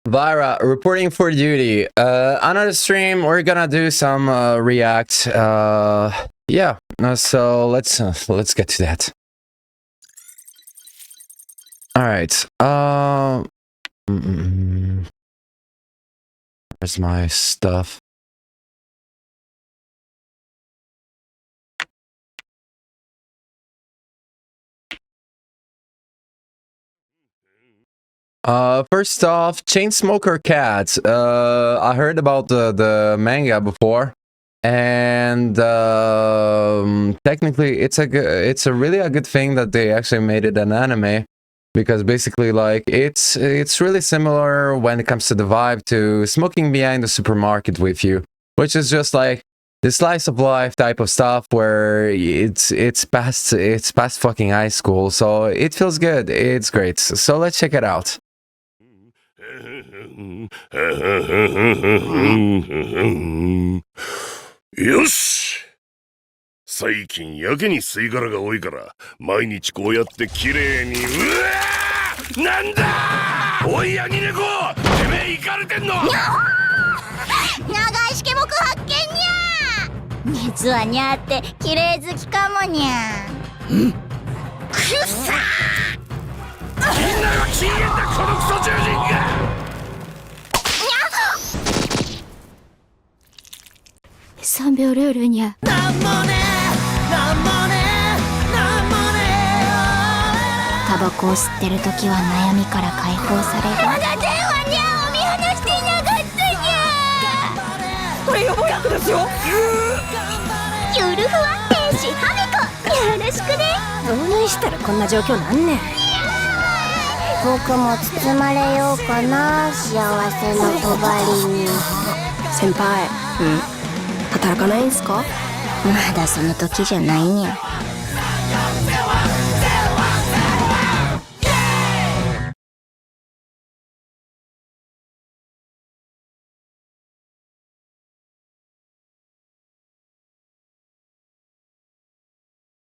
Vyrah reporting for duty. Another stream. We're gonna do some React. Yeah. So let's get to that. All right. Where's my stuff? First off, Chainsmoker Cats. I heard about the manga before, and technically, it's a really a good thing that they actually made it an anime, because basically, like, it's really similar when it comes to the vibe to smoking behind the supermarket with you, which is just like the slice of life type of stuff where it's past fucking high school, so it feels good. It's great. So let's check it out. よし最近やけに吸い殻が多いから毎日こうやって綺麗にうわーなんだおいヤギ猫てめえイカれてんの長いしけもく発見にゃ実はにゃって綺麗好きかもにゃくっさみんなが禁煙だこのクソ獣人が3秒ルールにゃなんもねなんもねなんもねタバコを吸ってるときは悩みから解放されるまだ電話にゃお見放していなかったにゃこれ予防薬ですよゆるふわ天使ハミコよろしくねどないしたらこんな状況なんねん僕も包まれようかな幸せの帳に先輩働かないんすかまだその時じゃないにゃ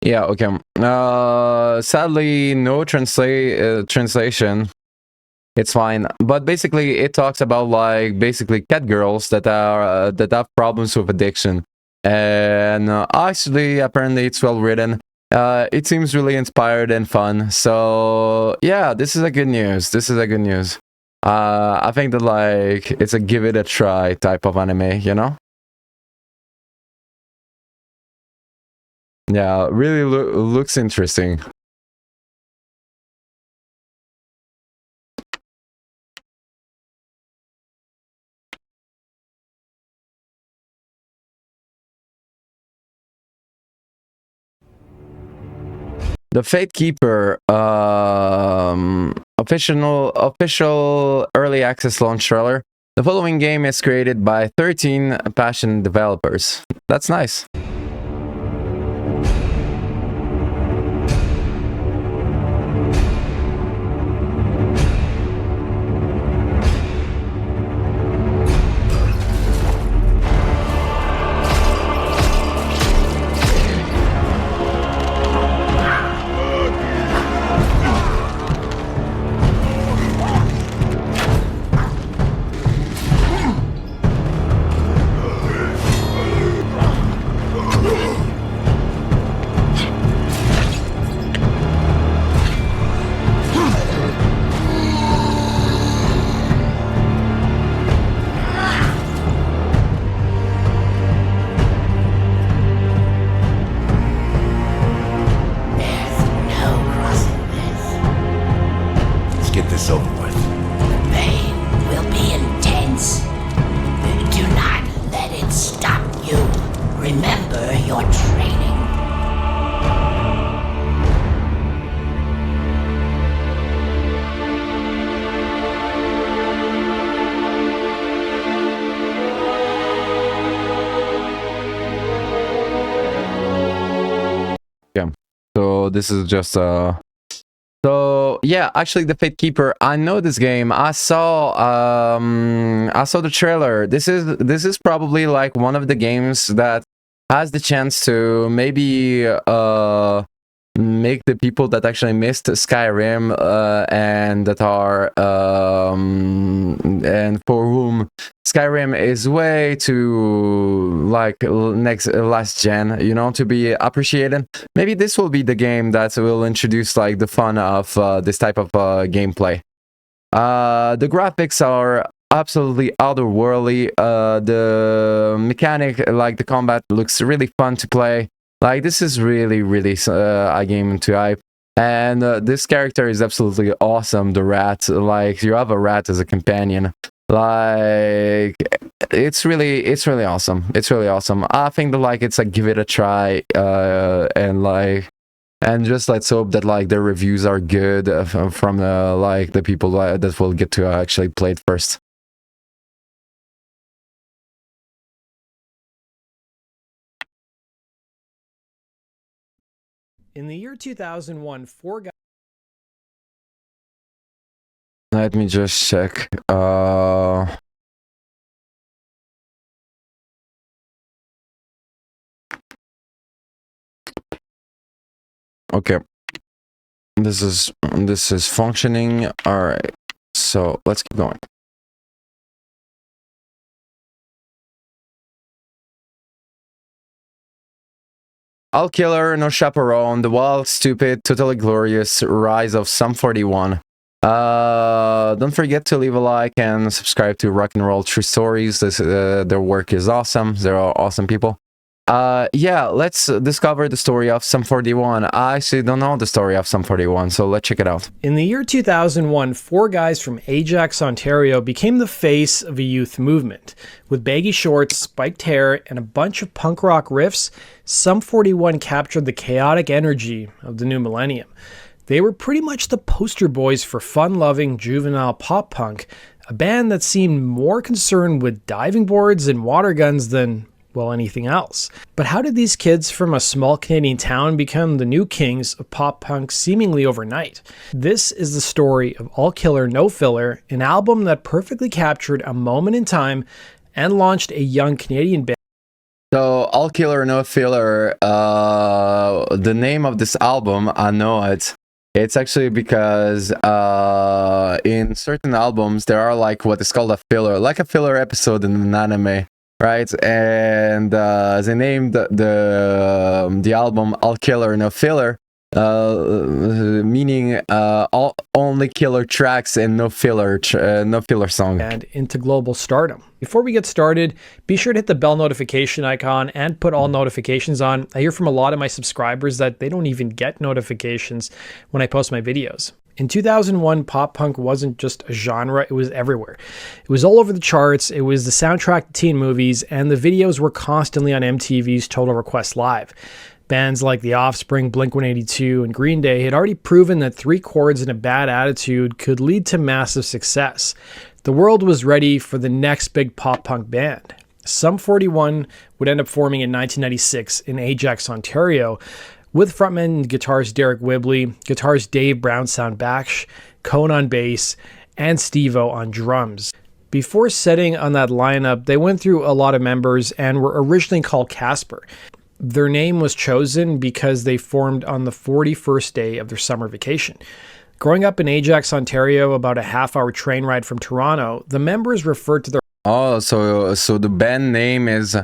Yeah, okay. Sadly, no translation. It's fine, but basically, it talks about like basically cat girls that are that have problems with addiction, and actually, apparently, it's well written. It seems really inspired and fun. So yeah, this is a good news. This is a good news. I think that like it's a give it a try type of anime, you know? Yeah, really looks interesting. The Fate Keeper official early access launch trailer. The following game is created by 13 passionate developers. That's nice. Get this over with. The pain will be intense. Do not let it stop you. Remember your training. Yeah. So this is just So yeah, actually, the Fate Keeper. I know this game. I saw the trailer. This is probably like one of the games that has the chance to maybe make the people that actually missed Skyrim and that are and for whom Skyrim is way too like last gen, you know, to be appreciated. Maybe this will be the game that will introduce like the fun of this type of gameplay. The graphics are absolutely otherworldly. The mechanic, like the combat, looks really fun to play. Like, this is really, really a game to hype. And this character is absolutely awesome, the rat. Like, you have a rat as a companion. Like, it's really awesome. It's really awesome. I think that, like, it's like, give it a try. And just let's hope that, like, the reviews are good from, like, the people that will get to actually play it first. In the year 2001, 4 guys... Let me just check. Okay. This is functioning. All right. So let's keep going. All Killer, No Chaperone, The Wild, Stupid, Totally Glorious, Rise of Sum 41. Don't forget to leave a like and subscribe to Rock and Roll True Stories. Their work is awesome. They're all awesome people. Yeah, let's discover the story of Sum 41. I actually don't know the story of Sum 41, so let's check it out. In the year 2001, 4 guys from Ajax, Ontario became the face of a youth movement. With baggy shorts, spiked hair, and a bunch of punk rock riffs, Sum 41 captured the chaotic energy of the new millennium. They were pretty much the poster boys for fun-loving juvenile pop punk, a band that seemed more concerned with diving boards and water guns than, well, anything else. But how did these kids from a small Canadian town become the new kings of pop punk seemingly overnight? This is the story of All Killer No Filler, an album that perfectly captured a moment in time and launched a young Canadian band. So, All Killer No Filler, the name of this album, I know it. It's actually because in certain albums there are like what is called a filler, like a filler episode in an anime. Right, and they named the album "All Killer No Filler," meaning only killer tracks and no filler song. And into global stardom. Before we get started, be sure to hit the bell notification icon and put all notifications on. I hear from a lot of my subscribers that they don't even get notifications when I post my videos. In 2001, pop punk wasn't just a genre, it was everywhere. It was all over the charts, it was the soundtrack to teen movies, and the videos were constantly on MTV's Total Request Live. Bands like The Offspring, Blink-182, and Green Day had already proven that 3 chords and a bad attitude could lead to massive success. The world was ready for the next big pop punk band. Sum 41 would end up forming in 1996 in Ajax, Ontario, with frontman and guitarist Derek Whibley, guitarist Dave Brownsound-Baksh, Cone on bass, and Steve-O on drums. Before setting on that lineup, they went through a lot of members and were originally called Casper. Their name was chosen because they formed on the 41st day of their summer vacation. Growing up in Ajax, Ontario, about a half-hour train ride from Toronto, the members referred to their... Oh, so the band name is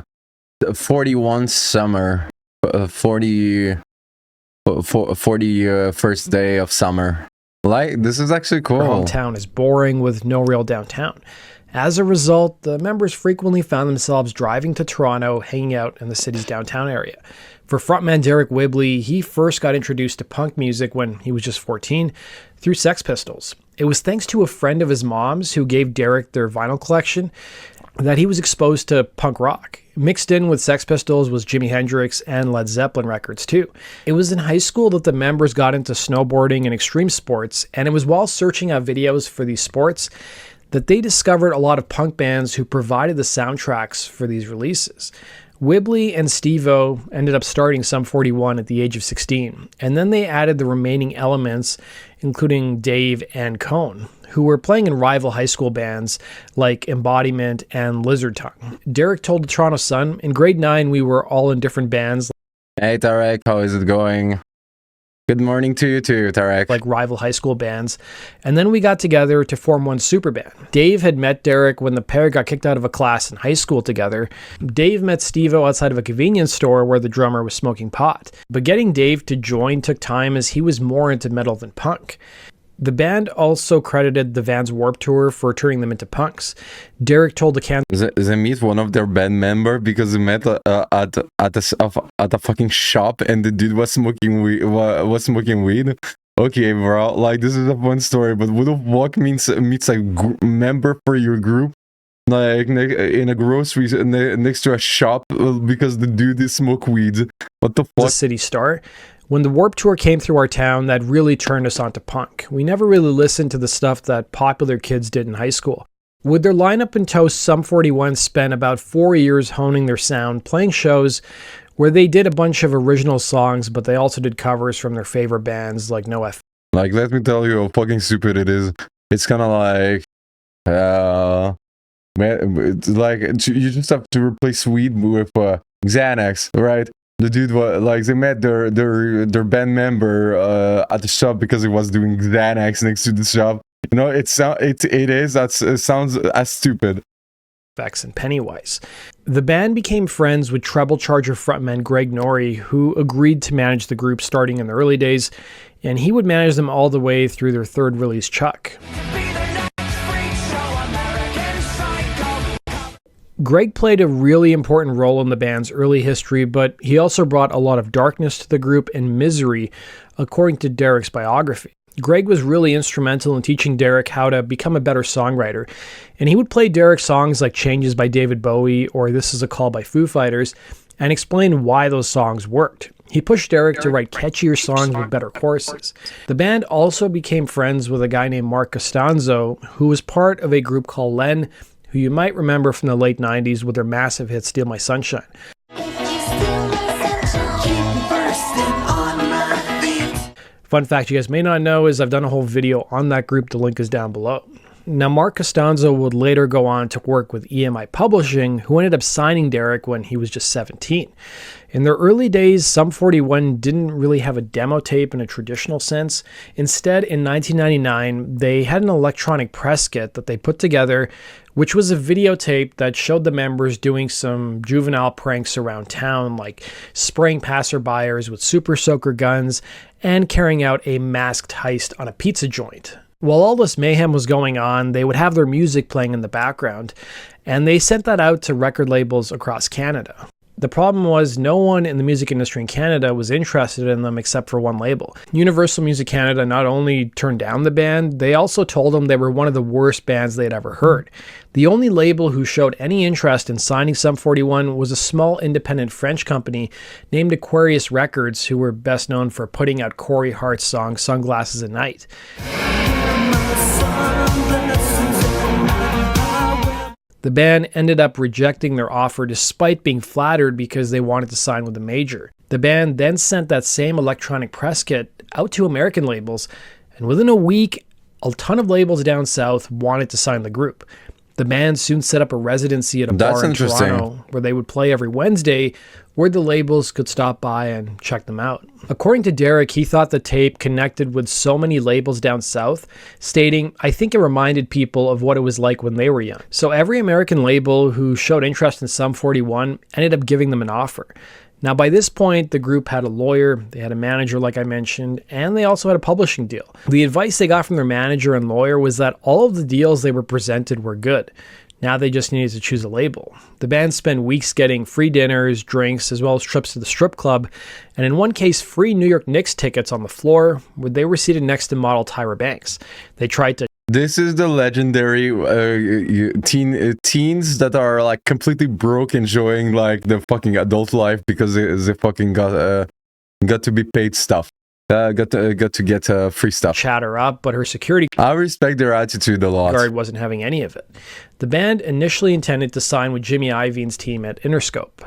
41 Summer, 41st day of summer. Like, this is actually cool. Their hometown is boring with no real downtown. As a result, the members frequently found themselves driving to Toronto, hanging out in the city's downtown area. For frontman Derek Whibley, he first got introduced to punk music when he was just 14 through Sex Pistols. It was thanks to a friend of his mom's who gave Derek their vinyl collection that he was exposed to punk rock. Mixed in with Sex Pistols was Jimi Hendrix and Led Zeppelin records too. It was in high school that the members got into snowboarding and extreme sports, and it was while searching out videos for these sports that they discovered a lot of punk bands who provided the soundtracks for these releases. Whibley and Steve-O ended up starting Sum 41 at the age of 16, and then they added the remaining elements, including Dave and Cone, who were playing in rival high school bands like Embodiment and Lizard Tongue. Derek told the Toronto Sun, "In grade 9, we were all in different bands." Hey Tarek, how is it going? Good morning to you too, Tarek. like rival high school bands. And then we got together to form one super band. Dave had met Derek when the pair got kicked out of a class in high school together. Dave met Steve-O outside of a convenience store where the drummer was smoking pot. But getting Dave to join took time as he was more into metal than punk. The band also credited the Vans Warped Tour for turning them into punks. Derek told the can They meet one of their band member because they met at a fucking shop and the dude was smoking weed. Okay, bro, like this is a fun story, but what the fuck meets a member for your group like in a grocery next to a shop because the dude is smoke weed? What the fuck? the city star. When the Warped Tour came through our town, that really turned us onto punk. We never really listened to the stuff that popular kids did in high school. With their lineup in tow, Sum 41 spent about 4 years honing their sound, playing shows where they did a bunch of original songs, but they also did covers from their favorite bands like NoFX. Like, let me tell you how fucking stupid it is. It's kind of like, man, it's like you just have to replace weed with Xanax, right? The dude was like, they met their band member at the shop because he was doing Xanax next to the shop. You know, it sounds as stupid. And Pennywise. The band became friends with Treble Charger frontman Greg Norrie, who agreed to manage the group starting in the early days, and he would manage them all the way through their third release, Chuck. Greg played a really important role in the band's early history, but he also brought a lot of darkness to the group and misery, according to Derek's biography. Greg was really instrumental in teaching Derek how to become a better songwriter, and he would play Derek songs like Changes by David Bowie or This Is a Call by Foo Fighters and explain why those songs worked. He pushed Derek to write catchier songs with better choruses. The band also became friends with a guy named Mark Costanzo, who was part of a group called Len, who you might remember from the late 90s with their massive hit Steal My Sunshine. Fun fact you guys may not know is I've done a whole video on that group. The link is down below. Now, Mark Costanzo would later go on to work with EMI Publishing, who ended up signing Derek when he was just 17. In their early days, Sum 41 didn't really have a demo tape in a traditional sense. Instead, in 1999, they had an electronic press kit that they put together, which was a videotape that showed the members doing some juvenile pranks around town, like spraying passerbyers with super soaker guns and carrying out a masked heist on a pizza joint. While all this mayhem was going on, they would have their music playing in the background, and they sent that out to record labels across Canada. The problem was no one in the music industry in Canada was interested in them except for one label. Universal Music Canada not only turned down the band, they also told them they were one of the worst bands they'd ever heard. The only label who showed any interest in signing Sum 41 was a small independent French company named Aquarius Records, who were best known for putting out Corey Hart's song Sunglasses at Night. The band ended up rejecting their offer despite being flattered because they wanted to sign with a major. The band then sent that same electronic press kit out to American labels, and within a week, a ton of labels down south wanted to sign the group. The band soon set up a residency at a bar in Toronto where they would play every Wednesday, where the labels could stop by and check them out. According to Derek, he thought the tape connected with so many labels down south, stating, "I think it reminded people of what it was like when they were young." So every American label who showed interest in Sum 41 ended up giving them an offer. Now, by this point, the group had a lawyer, they had a manager, like I mentioned, and they also had a publishing deal. The advice they got from their manager and lawyer was that all of the deals they were presented were good. Now they just needed to choose a label. The band spent weeks getting free dinners, drinks, as well as trips to the strip club, and in one case, free New York Knicks tickets on the floor, where they were seated next to model Tyra Banks. They tried to... This is the legendary teens that are like completely broke, enjoying like the fucking adult life because they fucking got to be paid stuff. Got to get free stuff. Chat her up, but her security I respect their attitude a lot. guard wasn't having any of it. The band initially intended to sign with Jimmy Iovine's team at Interscope.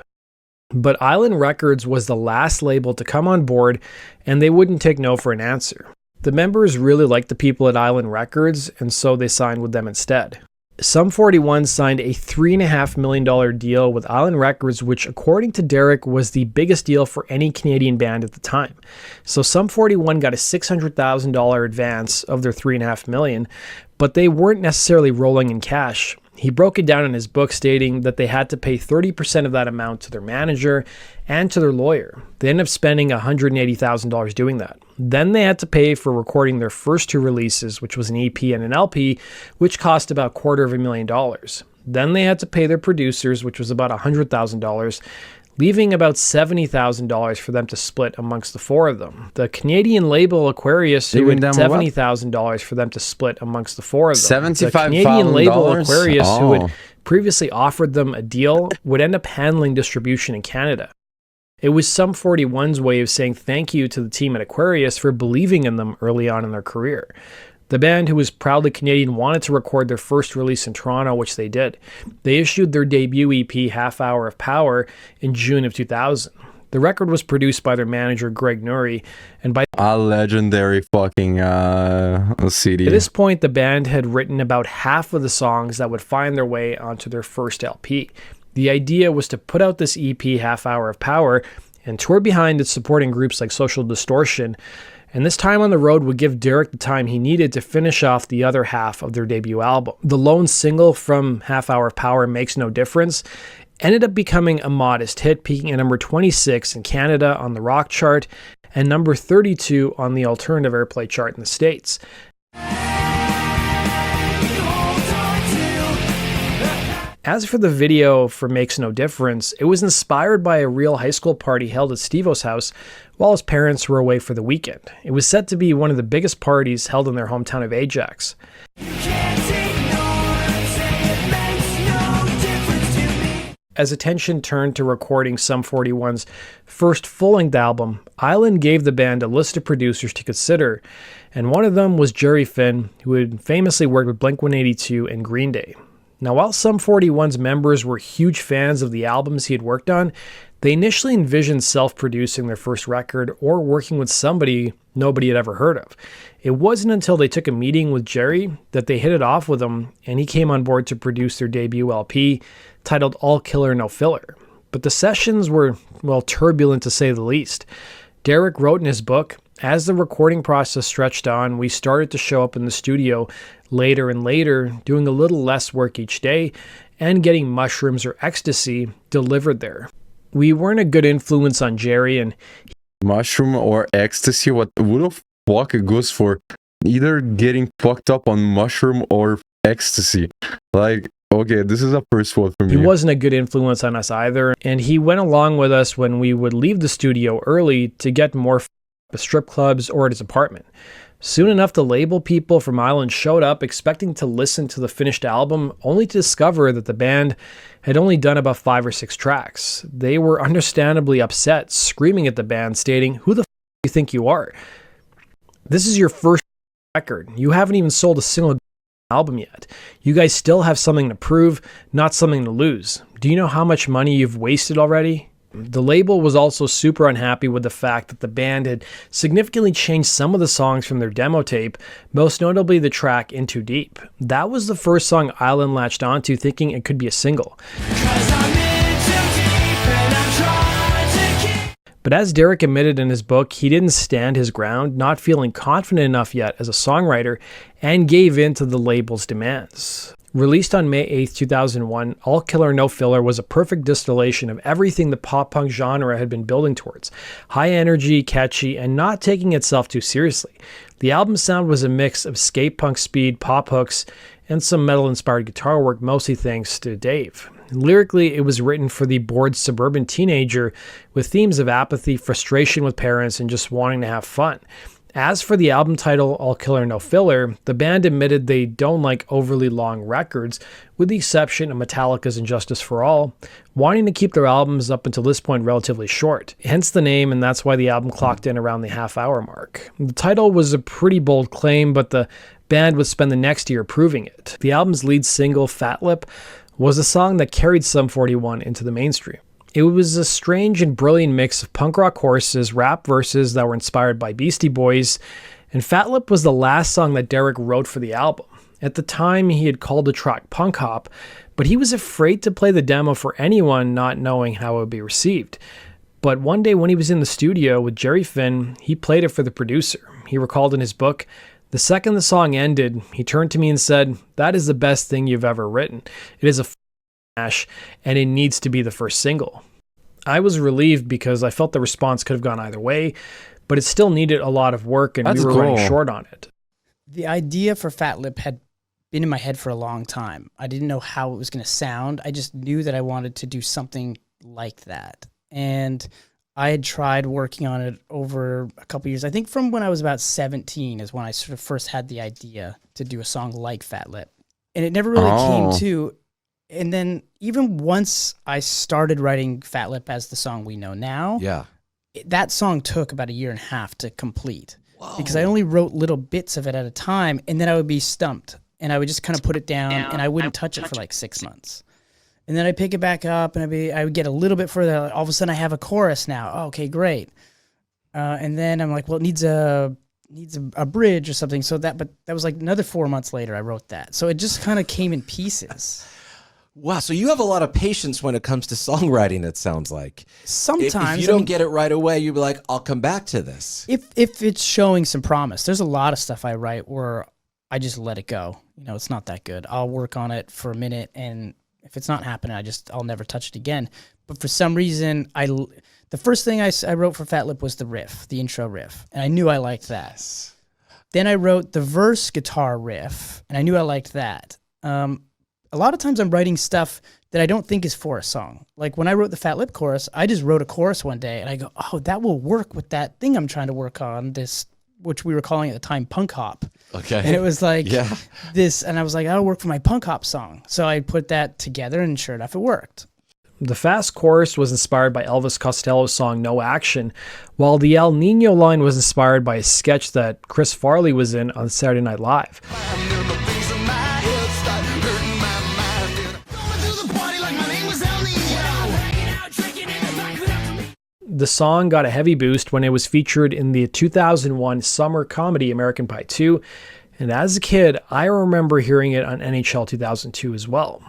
But Island Records was the last label to come on board, and they wouldn't take no for an answer. The members really liked the people at Island Records, and so they signed with them instead. Sum 41 signed a $3.5 million deal with Island Records, which, according to Derek, was the biggest deal for any Canadian band at the time. So Sum 41 got a $600,000 advance of their $3.5 million, but they weren't necessarily rolling in cash. He broke it down in his book, stating that they had to pay 30% of that amount to their manager and to their lawyer. They ended up spending $180,000 doing that. Then they had to pay for recording their first two releases, which was an EP and an LP, which cost about $250,000. Then they had to pay their producers, which was about $100,000, leaving about $70,000 for them to split amongst the four of them. The Canadian label Aquarius, who had $70,000 for them to split amongst the four of them. The Canadian label Aquarius, who had previously offered them a deal, would end up handling distribution in Canada. It was Sum 41's way of saying thank you to the team at Aquarius for believing in them early on in their career. The band, who was proudly Canadian, wanted to record their first release in Toronto, which they did. They issued their debut EP, Half Hour of Power, in June of 2000. The record was produced by their manager, Greg Nuri, and by a legendary fucking CD. At this point, the band had written about half of the songs that would find their way onto their first LP. The idea was to put out this EP, Half Hour of Power, and tour behind it, supporting groups like Social Distortion. And this time on the road would give Derek the time he needed to finish off the other half of their debut album. The lone single from Half Hour of Power, Makes No Difference, ended up becoming a modest hit, peaking at number 26 in Canada on the rock chart and number 32 on the alternative airplay chart in the States. As for the video for Makes No Difference, it was inspired by a real high school party held at Steve-O's house while his parents were away for the weekend. It was said to be one of the biggest parties held in their hometown of Ajax. As attention turned to recording Sum 41's first full-length album, Island gave the band a list of producers to consider, and one of them was Jerry Finn, who had famously worked with Blink-182 and Green Day. Now, while Sum 41's members were huge fans of the albums he had worked on, they initially envisioned self-producing their first record or working with somebody nobody had ever heard of. It wasn't until they took a meeting with Jerry that they hit it off with him, and he came on board to produce their debut LP, titled All Killer No Filler. But the sessions were, well, turbulent to say the least. Derek wrote in his book, "As the recording process stretched on, we started to show up in the studio later and later, doing a little less work each day, and getting mushrooms or ecstasy delivered there. We weren't a good influence on Jerry, and mushroom or ecstasy, what the fuck it goes for either getting fucked up on mushroom or ecstasy. Like, okay, this is a first one for me. He wasn't a good influence on us either, and he went along with us when we would leave the studio early to get more at strip clubs or at his apartment. Soon enough, the label people from Island showed up expecting to listen to the finished album, only to discover that the band had only done about 5 or 6 tracks. They were understandably upset, screaming at the band, stating, "Who the f*** do you think you are? This is your first record. You haven't even sold a single album yet. You guys still have something to prove, not something to lose. Do you know how much money you've wasted already?" The label was also super unhappy with the fact that the band had significantly changed some of the songs from their demo tape, most notably the track In Too Deep. That was the first song Island latched onto, thinking it could be a single. But as Derek admitted in his book, he didn't stand his ground, not feeling confident enough yet as a songwriter, and gave in to the label's demands. Released on May 8, 2001, All Killer No Filler was a perfect distillation of everything the pop-punk genre had been building towards. High energy, catchy, and not taking itself too seriously. The album's sound was a mix of skate punk speed, pop hooks, and some metal-inspired guitar work, mostly thanks to Dave. Lyrically, it was written for the bored suburban teenager with themes of apathy, frustration with parents, and just wanting to have fun. As for the album title, All Killer No Filler, the band admitted they don't like overly long records, with the exception of Metallica's And Justice for All, wanting to keep their albums up until this point relatively short. Hence the name, and that's why the album clocked in around the half-hour mark. The title was a pretty bold claim, but the band would spend the next year proving it. The album's lead single, Fat Lip, was a song that carried Sum 41 into the mainstream. It was a strange and brilliant mix of punk rock choruses, rap verses that were inspired by Beastie Boys, and Fat Lip was the last song that Derek wrote for the album. At the time, he had called the track punk hop, but he was afraid to play the demo for anyone, not knowing how it would be received. But one day when he was in the studio with Jerry Finn, he played it for the producer. He recalled in his book, "The second the song ended, he turned to me and said, 'That is the best thing you've ever written. It is a smash, and it needs to be the first single.'" I was relieved because I felt the response could have gone either way, but it still needed a lot of work, and we were running short on it. The idea for Fat Lip had been in my head for a long time. I didn't know how it was going to sound. I just knew that I wanted to do something like that. And I had tried working on it over a couple years. I think from when I was about 17 is when I sort of first had the idea to do a song like Fat Lip. And it never really came to. And then even once I started writing Fat Lip as the song we know now, that song took about 1.5 years to complete. Whoa. Because I only wrote little bits of it at a time, and then I would be stumped. And I would just kind of put it down, and I wouldn't touch it for like 6 months. And then I'd pick it back up, and I would get a little bit further. All of a sudden, I have a chorus now. Oh, okay, great. And then I'm like, well, it needs a bridge or something. But that was like another 4 months later, I wrote that. So it just kind of came in pieces. Wow, so you have a lot of patience when it comes to songwriting, it sounds like. Sometimes. If you don't get it right away, you'll be like, I'll come back to this. If it's showing some promise. There's a lot of stuff I write where I just let it go. It's not that good. I'll work on it for a minute, and if it's not happening, I'll never touch it again. But for some reason, the first thing I wrote for Fat Lip was the riff, the intro riff, and I knew I liked that. Yes. Then I wrote the verse guitar riff, and I knew I liked that. A lot of times I'm writing stuff that I don't think is for a song. Like when I wrote the Fat Lip chorus, I just wrote a chorus one day, and I go, oh, that will work with that thing I'm trying to work on, which we were calling at the time punk hop. Okay. And it was like this, and I was like, I'll work for my punk hop song. So I put that together, and sure enough, it worked. The fast chorus was inspired by Elvis Costello's song No Action, while the El Nino line was inspired by a sketch that Chris Farley was in on Saturday Night Live. The song got a heavy boost when it was featured in the 2001 summer comedy American Pie 2, and as a kid, I remember hearing it on NHL 2002 as well.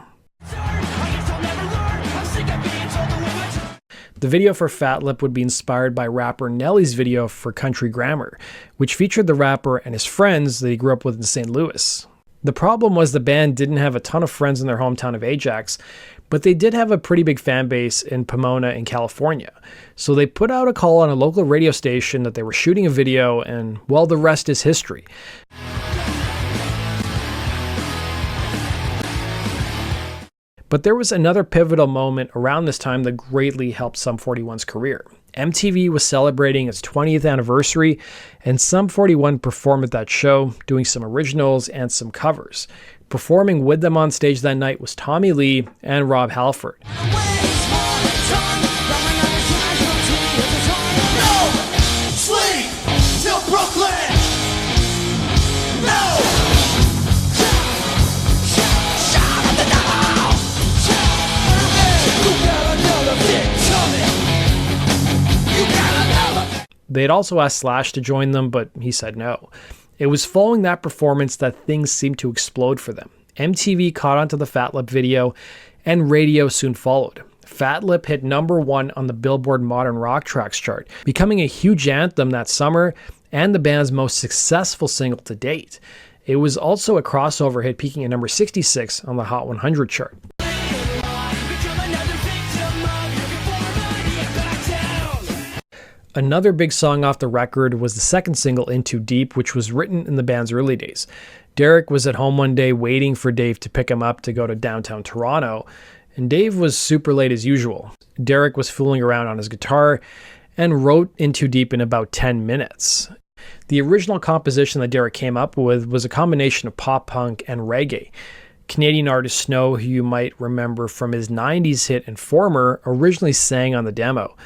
The video for Fat Lip would be inspired by rapper Nelly's video for Country Grammar, which featured the rapper and his friends that he grew up with in St. Louis. The problem was the band didn't have a ton of friends in their hometown of Ajax, but they did have a pretty big fan base in Pomona in California. So they put out a call on a local radio station that they were shooting a video, and well, the rest is history. But there was another pivotal moment around this time that greatly helped Sum 41's career. MTV was celebrating its 20th anniversary, and Sum 41 performed at that show, doing some originals and some covers. Performing with them on stage that night was Tommy Lee and Rob Halford. They had also asked Slash to join them, but he said no. It was following that performance that things seemed to explode for them. MTV caught onto the Fat Lip video, and radio soon followed. Fat Lip hit #1 on the Billboard Modern Rock Tracks chart, becoming a huge anthem that summer and the band's most successful single to date. It was also a crossover hit, peaking at number 66 on the Hot 100 chart. Another big song off the record was the second single, In Too Deep, which was written in the band's early days. Derek was at home one day waiting for Dave to pick him up to go to downtown Toronto, and Dave was super late as usual. Derek was fooling around on his guitar and wrote In Too Deep in about 10 minutes. The original composition that Derek came up with was a combination of pop punk and reggae. Canadian artist Snow, who you might remember from his 90s hit Informer, originally sang on the demo,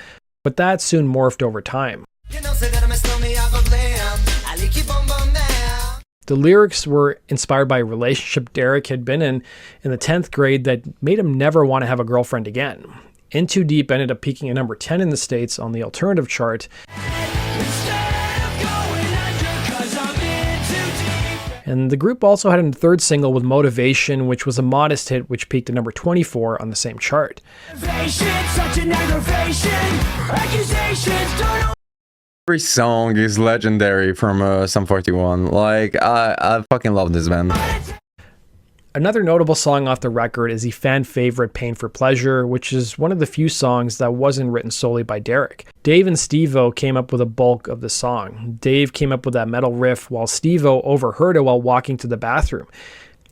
but that soon morphed over time. The lyrics were inspired by a relationship Derek had been in the 10th grade that made him never want to have a girlfriend again. In Too Deep ended up peaking at number 10 in the States on the alternative chart. And the group also had a third single with Motivation, which was a modest hit, which peaked at number 24 on the same chart. Every song is legendary from Sum 41. Like, I fucking love this band. Another notable song off the record is the fan favorite Pain for Pleasure, which is one of the few songs that wasn't written solely by Derek. Dave and Steve-O came up with a bulk of the song. Dave came up with that metal riff while Steve-O overheard it while walking to the bathroom.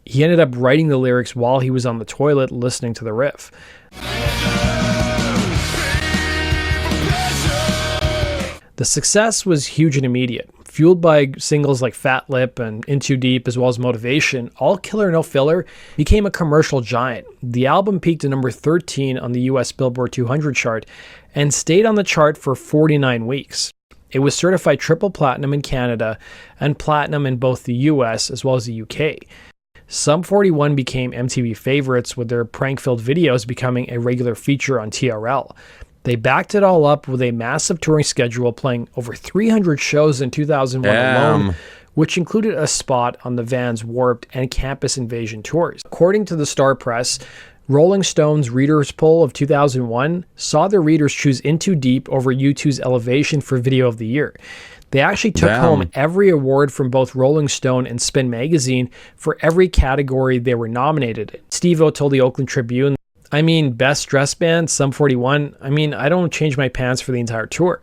He ended up writing the lyrics while he was on the toilet listening to the riff. The success was huge and immediate. Fueled by singles like Fat Lip and In Too Deep as well as Motivation, All Killer No Filler became a commercial giant. The album peaked at number 13 on the US Billboard 200 chart and stayed on the chart for 49 weeks. It was certified triple platinum in Canada and platinum in both the US as well as the UK. Sum 41 became MTV favorites, with their prank-filled videos becoming a regular feature on TRL. They backed it all up with a massive touring schedule, playing over 300 shows in 2001 alone, which included a spot on the Vans Warped and Campus Invasion tours. According to the Star Press, Rolling Stone's readers poll of 2001 saw their readers choose In Too Deep over U2's Elevation for Video of the Year. They actually took home every award from both Rolling Stone and Spin Magazine for every category they were nominated in. Steve-O told the Oakland Tribune, "I mean, best dress band, Sum 41. I mean, I don't change my pants for the entire tour."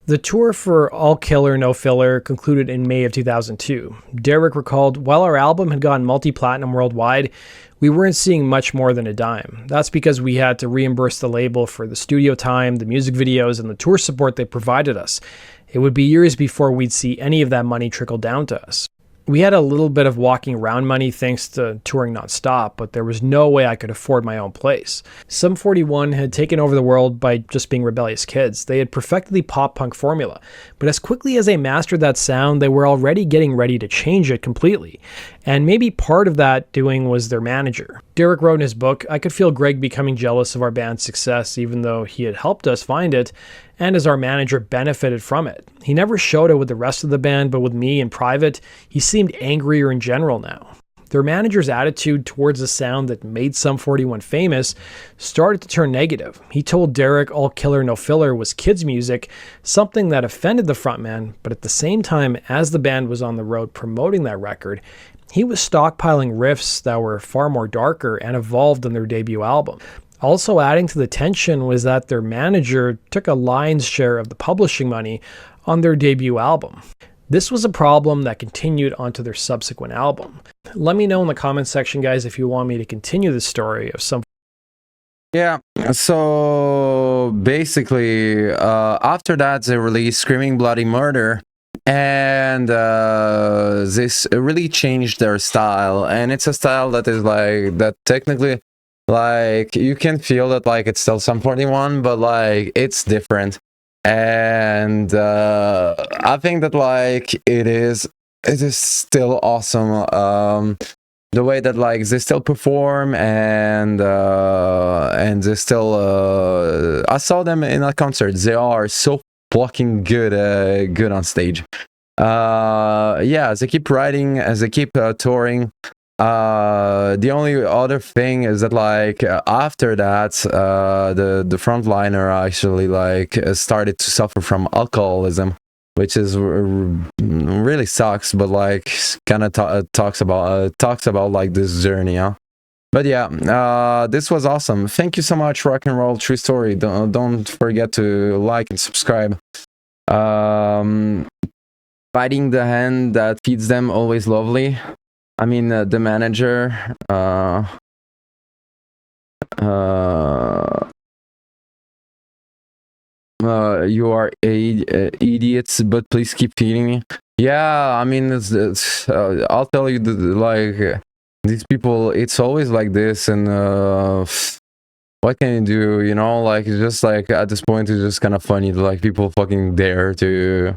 The tour for All Killer No Filler concluded in May of 2002. Derek recalled, "While our album had gone multi-platinum worldwide, we weren't seeing much more than a dime. That's because we had to reimburse the label for the studio time, the music videos, and the tour support they provided us. It would be years before we'd see any of that money trickle down to us. We had a little bit of walking around money thanks to touring nonstop, but there was no way I could afford my own place." Sum 41 had taken over the world by just being rebellious kids. They had perfected the pop-punk formula, but as quickly as they mastered that sound, they were already getting ready to change it completely. And maybe part of that doing was their manager. Derek wrote in his book, "I could feel Greg becoming jealous of our band's success, even though he had helped us find it, and as our manager benefited from it. He never showed it with the rest of the band, but with me in private, he seemed angrier in general now." Their manager's attitude towards the sound that made Sum 41 famous started to turn negative. He told Derek All Killer No Filler was kids' music, something that offended the frontman, but at the same time, as the band was on the road promoting that record, he was stockpiling riffs that were far more darker and evolved than their debut album. Also adding to the tension was that their manager took a lion's share of the publishing money on their debut album. This was a problem that continued onto their subsequent album. Let me know in the comments section, guys, if you want me to continue the story of Sum. Yeah, so basically, after that, they released Screaming Bloody Murder, and this really changed their style, and it's a style that is like, that technically, like, you can feel that, like, it's still Sum 41, but, like, it's different. And I think that, like, it is still awesome. The way that, like, they still perform, and they still, I saw them in a concert. They are so fucking good on stage. Yeah, they keep writing, as they keep touring. The only other thing is that, like, after that, the frontliner actually, like, started to suffer from alcoholism, which is really sucks, but, like, kind of talks about like this journey, huh? But yeah, this was awesome. Thank you so much, Rock and Roll True Story. Don't forget to like and subscribe. Biting the hand that feeds them, always lovely. I mean, the manager, you are idiots, but please keep feeding me. Yeah, I mean, I'll tell you, like, these people, it's always like this, and what can you do, you know? Like, it's just like, at this point, it's just kind of funny, like, people fucking dare to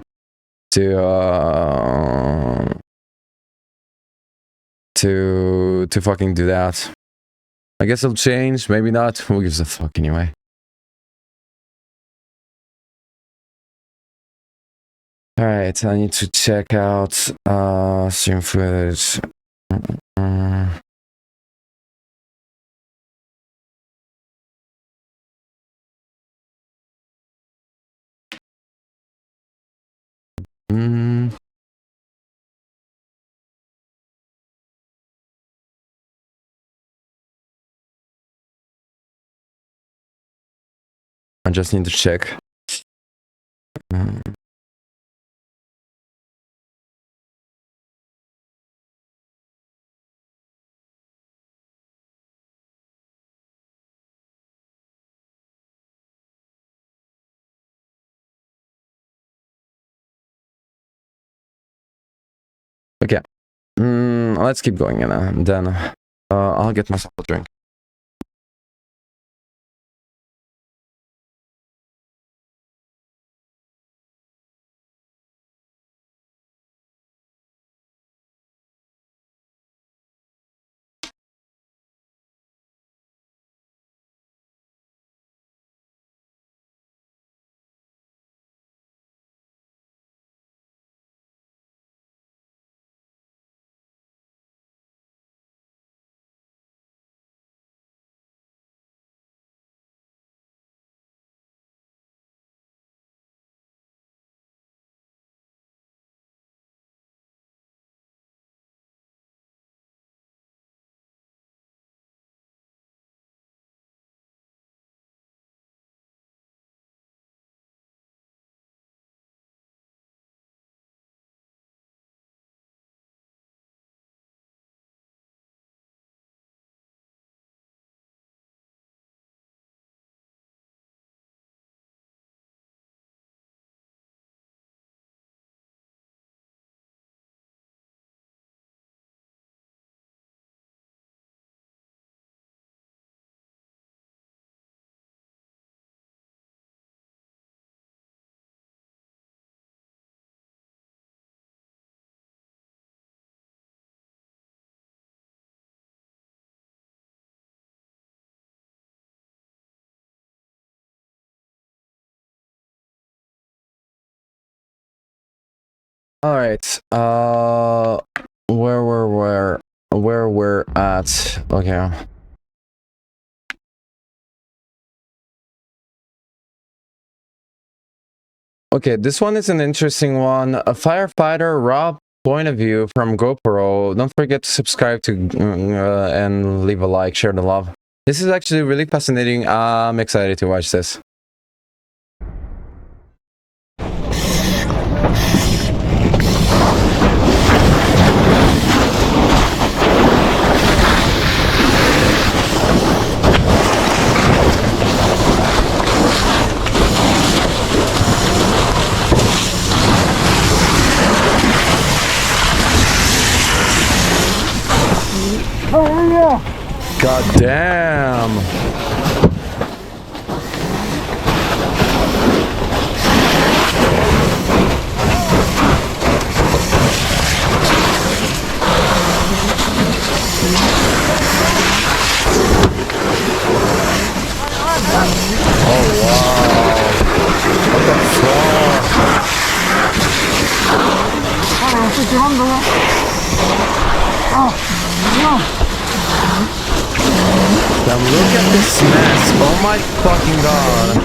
fucking do that. I guess it'll change, maybe not. Who gives a fuck anyway? All right, I need to check out stream footage. I just need to check. Okay. Let's keep going, and then I'll get myself a drink. All right. Where we're at? Okay. Okay, this one is an interesting one. A firefighter raw point of view from GoPro. Don't forget to subscribe to and leave a like, share the love. This is actually really fascinating. I'm excited to watch this. God damn. Oh wow. What the fuck? Damn, look at this mess. Oh my fucking god.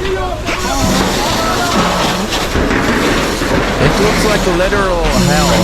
It looks like a literal hell.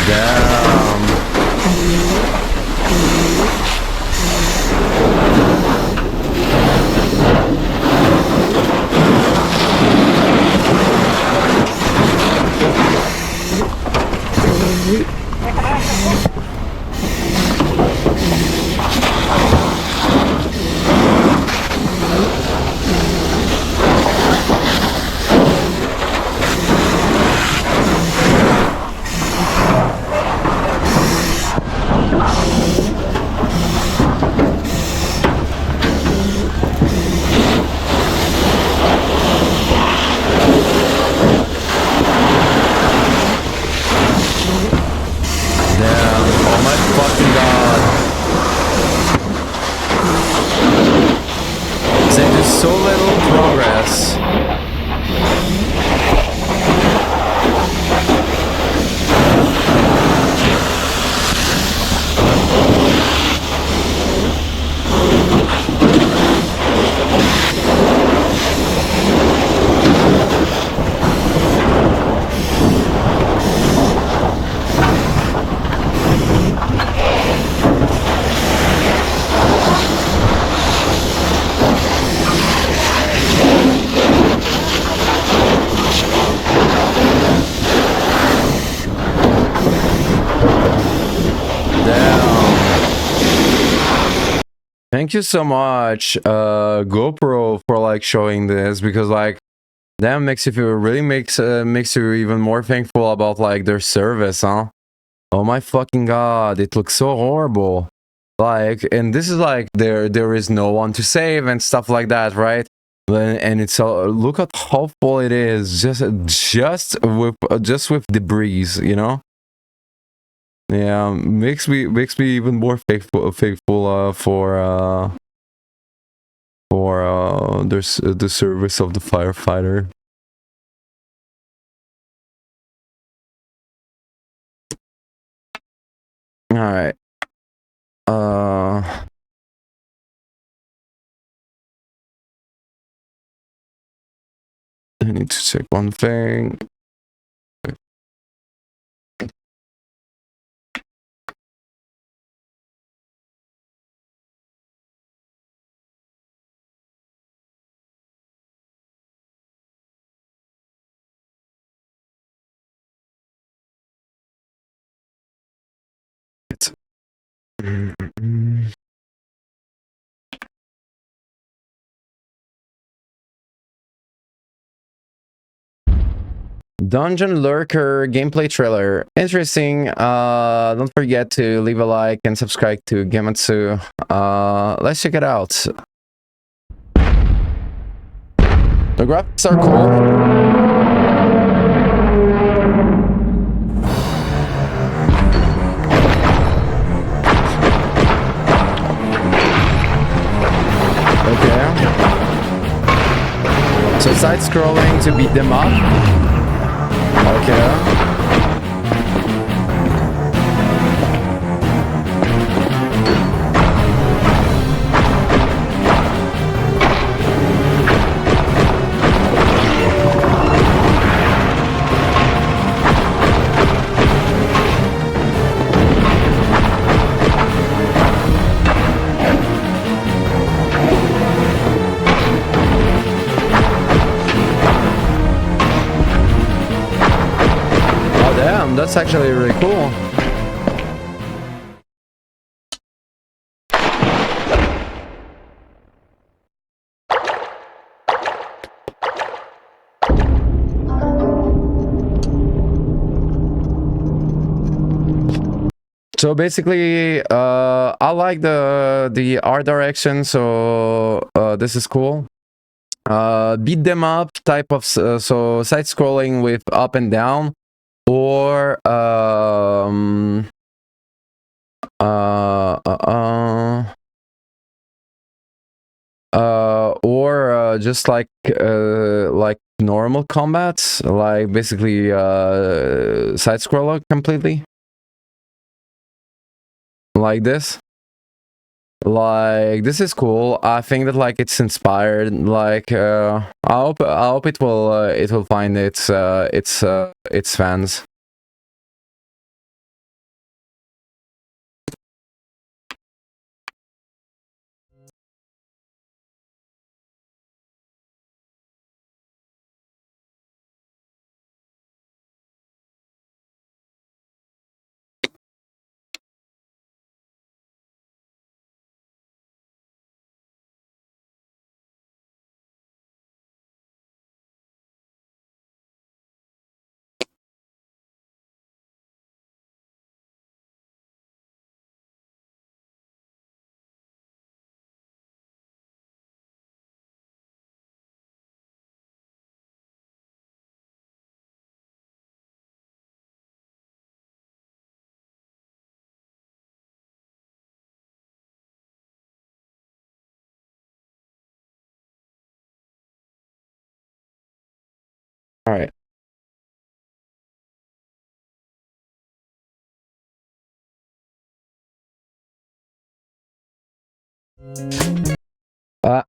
Damn. So little progress. Thank you so much, GoPro, for like showing this, because like that makes you feel, really makes you even more thankful about like their service, huh? Oh my fucking god, it looks so horrible. Like, and this is like there is no one to save and stuff like that, right? And it's look at how full it is, just with debris, you know. Yeah, makes me even more faithful for the service of the firefighter. All right. I need to check one thing. Dungeon Lurker gameplay trailer. Interesting. Don't forget to leave a like and subscribe to Gematsu. Let's check it out. The graphics are cool. So side scrolling to beat them up. Okay. That's actually really cool. So basically, I like the art direction, so this is cool. Beat them up type of so side scrolling with up and down. Or just like normal combats, like basically side scroller completely, like this. Like, this is cool. I think that like it's inspired. Like, I hope it will find its fans. All right.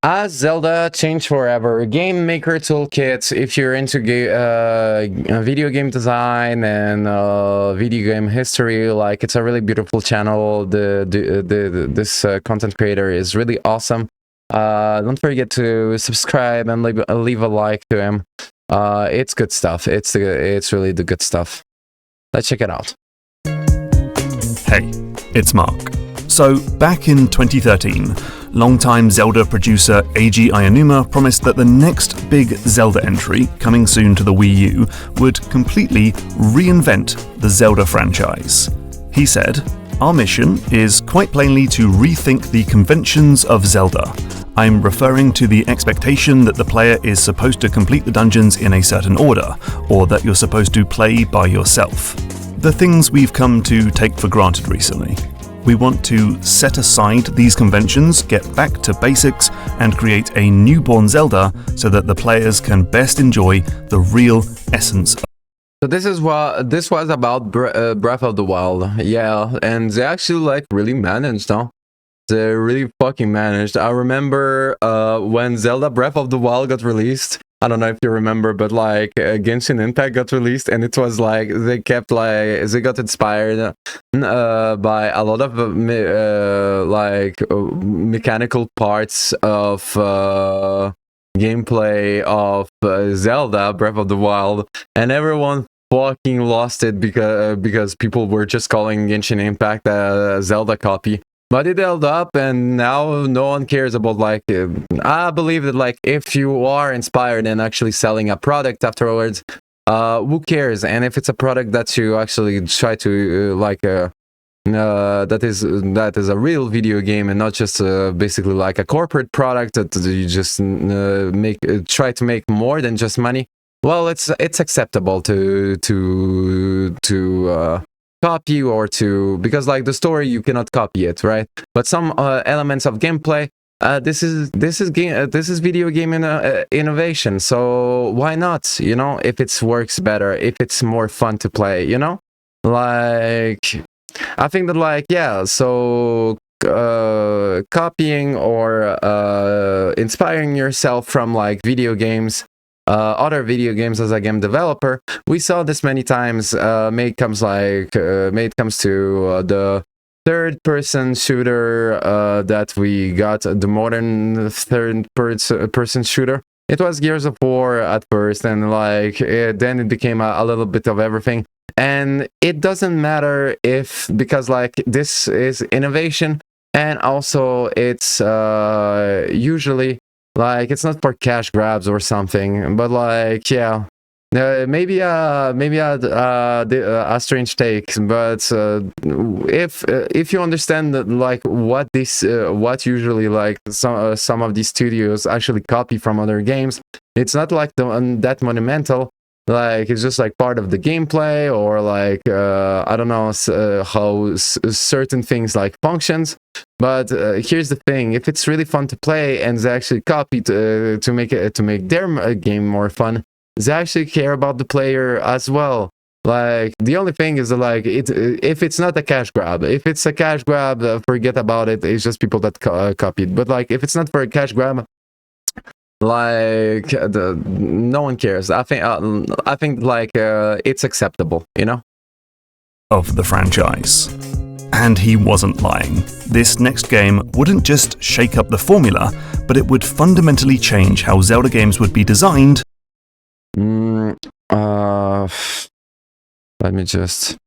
As Zelda changed forever, Game Maker Toolkit, if you're into video game design and video game history, like, it's a really beautiful channel. This content creator is really awesome. Don't forget to subscribe and leave a like to him. It's good stuff. It's really the good stuff. Let's check it out. Hey, it's Mark. So, back in 2013, longtime Zelda producer Eiji Aonuma promised that the next big Zelda entry, coming soon to the Wii U, would completely reinvent the Zelda franchise. He said, "Our mission is quite plainly to rethink the conventions of Zelda. I'm referring to the expectation that the player is supposed to complete the dungeons in a certain order, or that you're supposed to play by yourself. The things we've come to take for granted recently. We want to set aside these conventions, get back to basics, and create a newborn Zelda so that the players can best enjoy the real essence of." So this was about Breath of the Wild. Yeah, and they actually like really managed, huh? They really fucking managed. I remember when Zelda Breath of the Wild got released. I don't know if you remember, but like Genshin Impact got released, and it was like they got inspired by a lot of mechanical parts of gameplay of Zelda Breath of the Wild, and everyone fucking lost it because people were just calling Genshin Impact a Zelda copy. But it held up, and now no one cares about, like, I believe that, like, if you are inspired and actually selling a product afterwards, who cares? And if it's a product that you actually try to, that is a real video game and not just basically like a corporate product that you just try to make more than just money, well, it's acceptable to copy or to, because like the story you cannot copy it, right? But some elements of gameplay, this is video game innovation, so why not? You know, if it works better, if it's more fun to play, you know, like, I think that, like, yeah, so copying or inspiring yourself from like video games, other video games as a game developer, we saw this many times. When it comes to the third-person shooter that we got, the modern third-person shooter. It was Gears of War at first, and like then it became a little bit of everything. And it doesn't matter because like this is innovation, and also it's usually, like, it's not for cash grabs or something, but like, yeah, maybe a strange take, but if you understand that, like, what usually like some of these studios actually copy from other games, it's not like that monumental. Like, it's just like part of the gameplay, or like I don't know how certain things like functions. But here's the thing: if it's really fun to play and they actually copy to make their game more fun, they actually care about the player as well. Like, the only thing is that, like, if it's not a cash grab, if it's a cash grab, forget about it. It's just people that copied. But like, if it's not for a cash grab, like, no one cares. I think like it's acceptable, you know. Of the franchise. And he wasn't lying. This next game wouldn't just shake up the formula, but it would fundamentally change how Zelda games would be designed. Let me just...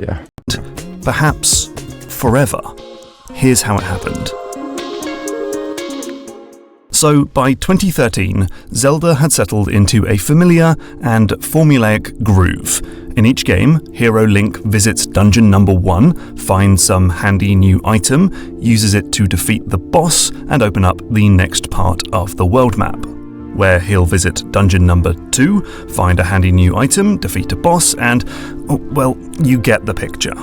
yeah. Perhaps forever. Here's how it happened. So, by 2013, Zelda had settled into a familiar and formulaic groove. In each game, Hero Link visits dungeon number 1, finds some handy new item, uses it to defeat the boss and open up the next part of the world map, where he'll visit dungeon number 2, find a handy new item, defeat a boss, and, well, you get the picture.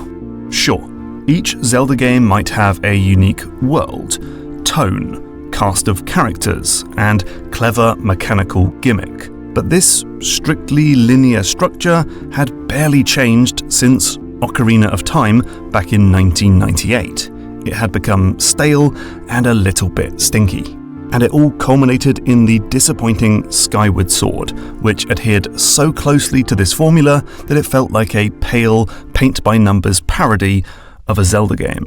Sure, each Zelda game might have a unique world, tone, cast of characters, and clever mechanical gimmick. But this strictly linear structure had barely changed since Ocarina of Time back in 1998. It had become stale and a little bit stinky. And it all culminated in the disappointing Skyward Sword, which adhered so closely to this formula that it felt like a pale, paint-by-numbers parody of a Zelda game.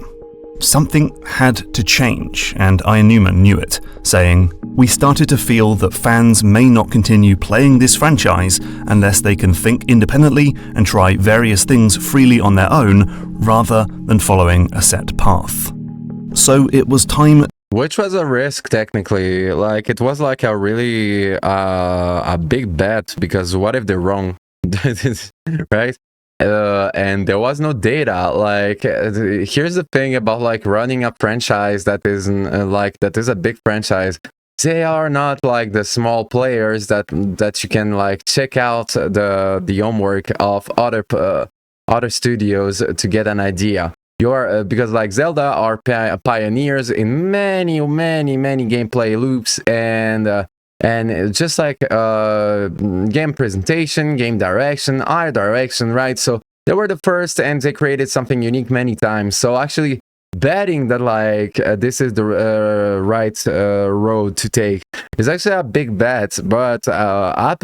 Something had to change, and Aonuma knew it, saying, "We started to feel that fans may not continue playing this franchise unless they can think independently and try various things freely on their own, rather than following a set path." So it was time. Which was a risk, technically. Like, it was like a really a big bet, because what if they're wrong? Right? And there was no data. Like, here's the thing about like running a franchise that isn't that is a big franchise. They are not like the small players that you can like check out the homework of other studios to get an idea. You're because like Zelda are pioneers in many gameplay loops and just like game presentation, game direction, art direction, right? So they were the first, and they created something unique many times. So actually betting that like this is the right road to take is actually a big bet. But I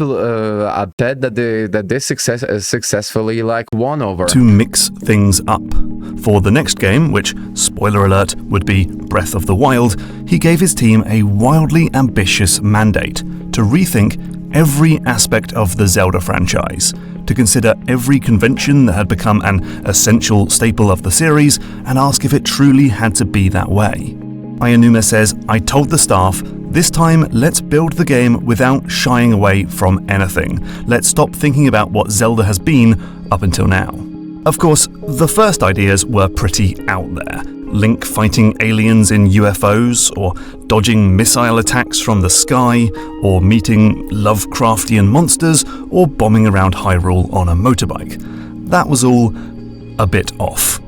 bet that they successfully like won over. To mix things up. For the next game, which, spoiler alert, would be Breath of the Wild, he gave his team a wildly ambitious mandate to rethink every aspect of the Zelda franchise, to consider every convention that had become an essential staple of the series and ask if it truly had to be that way. Aonuma says, "I told the staff, this time let's build the game without shying away from anything. Let's stop thinking about what Zelda has been up until now." Of course, the first ideas were pretty out there. Link fighting aliens in UFOs, or dodging missile attacks from the sky, or meeting Lovecraftian monsters, or bombing around Hyrule on a motorbike. That was all a bit off.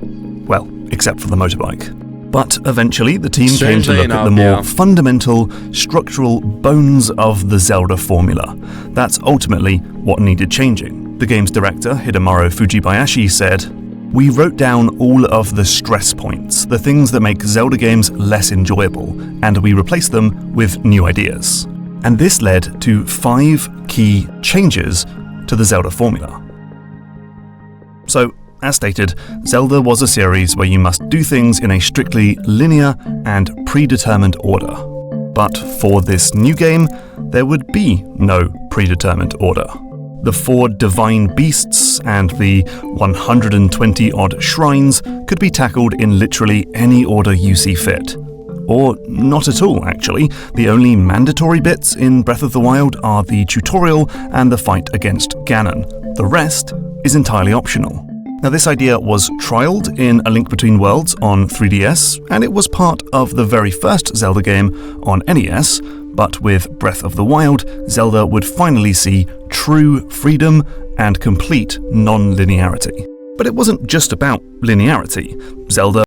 Well, except for the motorbike. But eventually the team came to look at the more fundamental, structural bones of the Zelda formula. That's ultimately what needed changing. The game's director, Hidemaru Fujibayashi, said, "We wrote down all of the stress points, the things that make Zelda games less enjoyable, and we replaced them with new ideas." And this led to 5 key changes to the Zelda formula. So, as stated, Zelda was a series where you must do things in a strictly linear and predetermined order. But for this new game, there would be no predetermined order. The 4 divine beasts and the 120-odd shrines could be tackled in literally any order you see fit. Or not at all, actually. The only mandatory bits in Breath of the Wild are the tutorial and the fight against Ganon. The rest is entirely optional. Now, this idea was trialed in A Link Between Worlds on 3DS, and it was part of the very first Zelda game on NES, But with Breath of the Wild, Zelda would finally see true freedom and complete non-linearity. But it wasn't just about linearity. Zelda,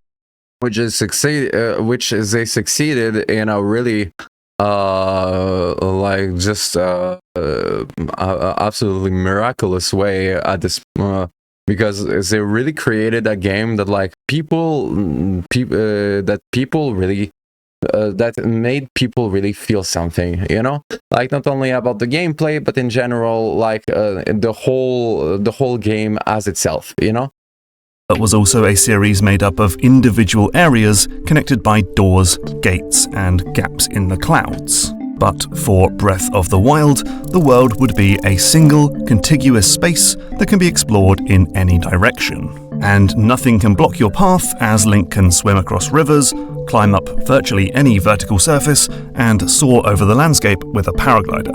which they succeeded in a really absolutely miraculous way at this because they really created a game that like people really that made people really feel something, you know, like not only about the gameplay but in general, like the whole game as itself, you know. It was also a series made up of individual areas connected by doors, gates, and gaps in the clouds. But for Breath of the Wild, the world would be a single, contiguous space that can be explored in any direction. And nothing can block your path, as Link can swim across rivers, climb up virtually any vertical surface, and soar over the landscape with a paraglider.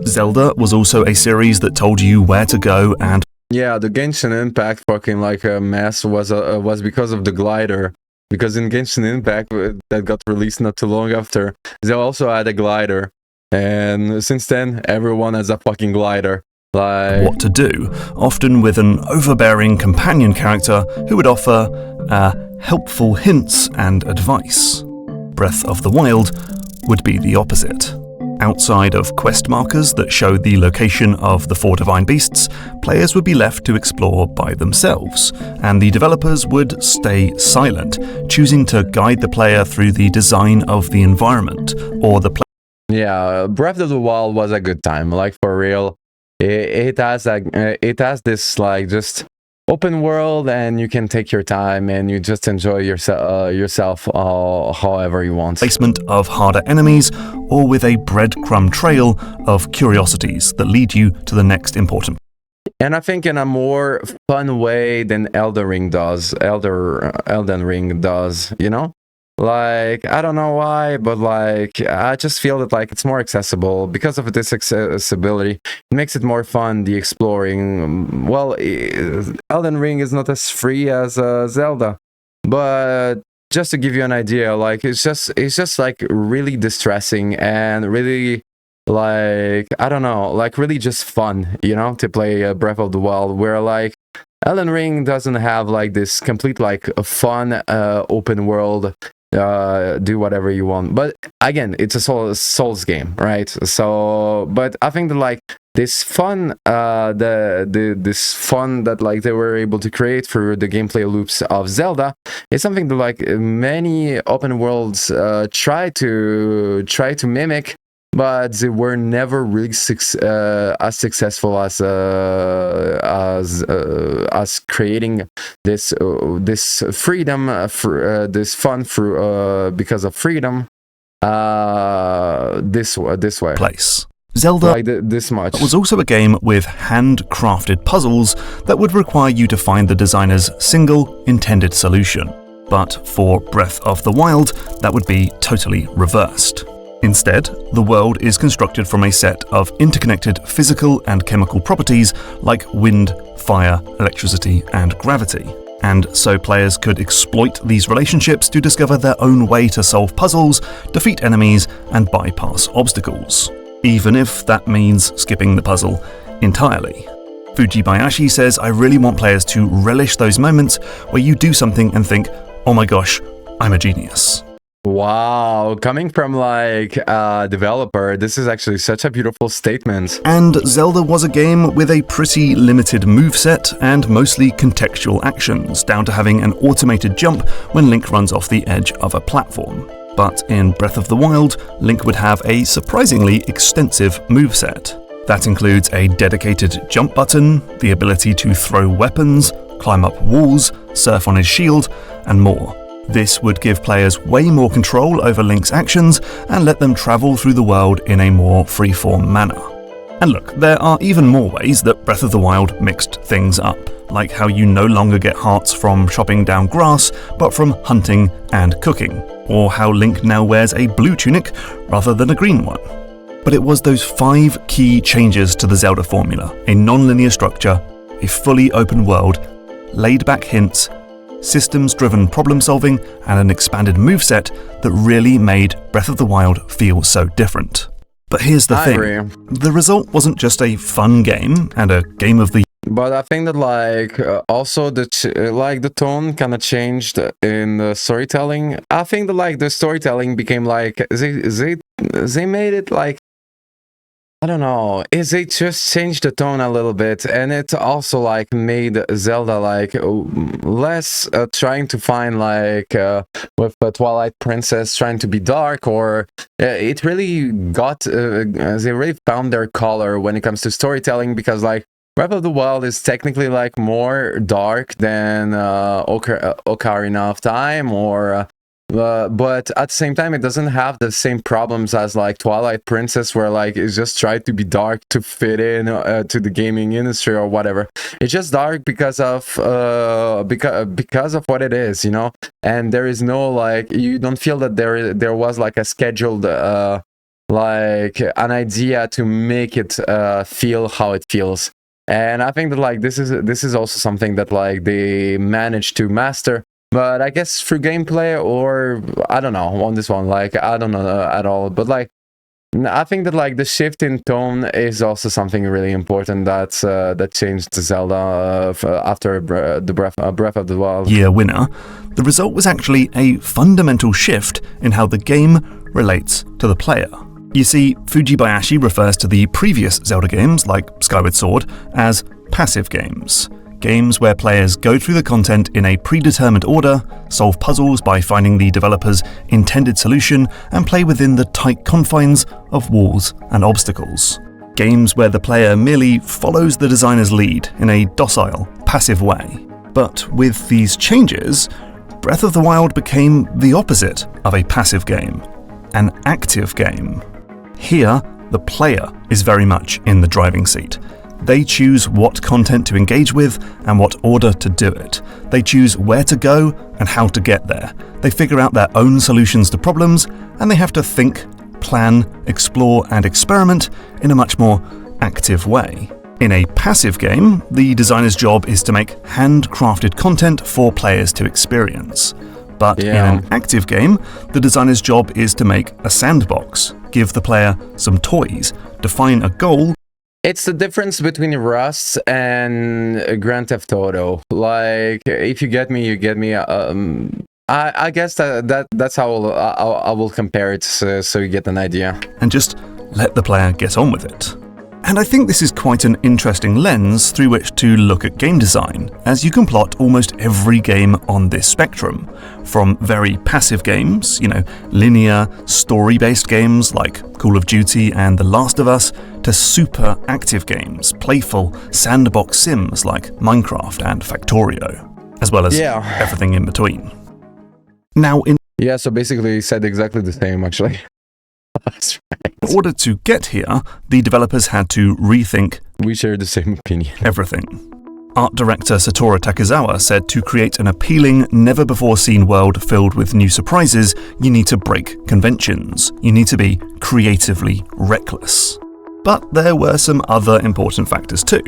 Zelda was also a series that told you where to go and yeah, the Genshin Impact fucking like a mess was because of the glider. Because in Genshin Impact that got released not too long after, they also had a glider, and since then everyone has a fucking glider. Like what to do, often with an overbearing companion character who would offer helpful hints and advice. Breath of the Wild would be the opposite. Outside of quest markers that show the location of the 4 divine beasts, players would be left to explore by themselves, and the developers would stay silent, choosing to guide the player through the design of the environment or the yeah, Breath of the Wild was a good time, like for real. It has this like just open world, and you can take your time and you just enjoy yourself however you want. Placement of harder enemies, or with a breadcrumb trail of curiosities that lead you to the next important. And I think in a more fun way than Elden Ring does, you know? Like, I don't know why, but like, I just feel that like it's more accessible because of this accessibility. It makes it more fun, the exploring. Well, Elden Ring is not as free as Zelda, but just to give you an idea, like it's just like really distressing and really like, I don't know, like really just fun, you know, to play Breath of the Wild, where like Elden Ring doesn't have like this complete like a fun open world. Do whatever you want, but again, it's a Souls game, right? So, but I think that like this fun, this fun that like they were able to create through the gameplay loops of Zelda is something that like many open worlds try to mimic, but they were never really as successful as creating this freedom, this fun because of freedom. This way. Place. Zelda like this much was also a game with handcrafted puzzles that would require you to find the designer's single intended solution. But for Breath of the Wild, that would be totally reversed. Instead, the world is constructed from a set of interconnected physical and chemical properties like wind, fire, electricity, and gravity. And so players could exploit these relationships to discover their own way to solve puzzles, defeat enemies, and bypass obstacles, even if that means skipping the puzzle entirely. Fujibayashi says, "I really want players to relish those moments where you do something and think, oh my gosh, I'm a genius." Wow, coming from like a developer, this is actually such a beautiful statement. And Zelda was a game with a pretty limited moveset and mostly contextual actions, down to having an automated jump when Link runs off the edge of a platform. But in Breath of the Wild, Link would have a surprisingly extensive moveset. That includes a dedicated jump button, the ability to throw weapons, climb up walls, surf on his shield, and more. This would give players way more control over Link's actions and let them travel through the world in a more freeform manner. And look, there are even more ways that Breath of the Wild mixed things up, like how you no longer get hearts from chopping down grass, but from hunting and cooking, or how Link now wears a blue tunic rather than a green one. But it was those 5 key changes to the Zelda formula: a non-linear structure, a fully open world, laid-back hints, systems-driven problem-solving, and an expanded moveset that really made Breath of the Wild feel so different. But here's the I thing. agree. The result wasn't just a fun game and a game of the But I think that like also the tone kind of changed in the storytelling. I think that like the storytelling became like they made it like, I don't know, is they just changed the tone a little bit, and it also like made Zelda like less trying to find like with Twilight Princess trying to be dark, or it really got they really found their color when it comes to storytelling, because like Breath of the Wild is technically like more dark than Ocarina of Time, or but at the same time it doesn't have the same problems as like Twilight Princess, where like it's just tried to be dark to fit in to the gaming industry or whatever. It's just dark because of what it is, you know. And there is no like, you don't feel that there was like a scheduled like an idea to make it feel how it feels. And I think that like this is also something that like they managed to master. But I guess through gameplay, or I don't know on this one, like I don't know at all. But like I think that like the shift in tone is also something really important that changed Zelda after the Breath of the Wild year winner. The result was actually a fundamental shift in how the game relates to the player. You see, Fujibayashi refers to the previous Zelda games, like Skyward Sword, as passive games. Games where players go through the content in a predetermined order, solve puzzles by finding the developer's intended solution, and play within the tight confines of walls and obstacles. Games where the player merely follows the designer's lead in a docile, passive way. But with these changes, Breath of the Wild became the opposite of a passive game, an active game. Here, the player is very much in the driving seat. They choose what content to engage with and what order to do it. They choose where to go and how to get there. They figure out their own solutions to problems, and they have to think, plan, explore, and experiment in a much more active way. In a passive game, the designer's job is to make handcrafted content for players to experience. But in an active game, the designer's job is to make a sandbox, give the player some toys, define a goal. It's the difference between Rust and Grand Theft Auto. Like, if you get me, you get me. I guess that's how I will compare it, so you get an idea. And just let the player get on with it. And I think this is quite an interesting lens through which to look at game design, as you can plot almost every game on this spectrum. From very passive games, linear, story-based games like Call of Duty and The Last of Us, to super active games, playful sandbox sims like Minecraft and Factorio, as well as everything in between. Now, so basically he said exactly the same, actually. That's right. In order to get here, the developers had to rethink. We share the same opinion. Everything. Art director Satoru Takezawa said to create an appealing, never-before-seen world filled with new surprises, you need to break conventions. You need to be creatively reckless. But there were some other important factors too.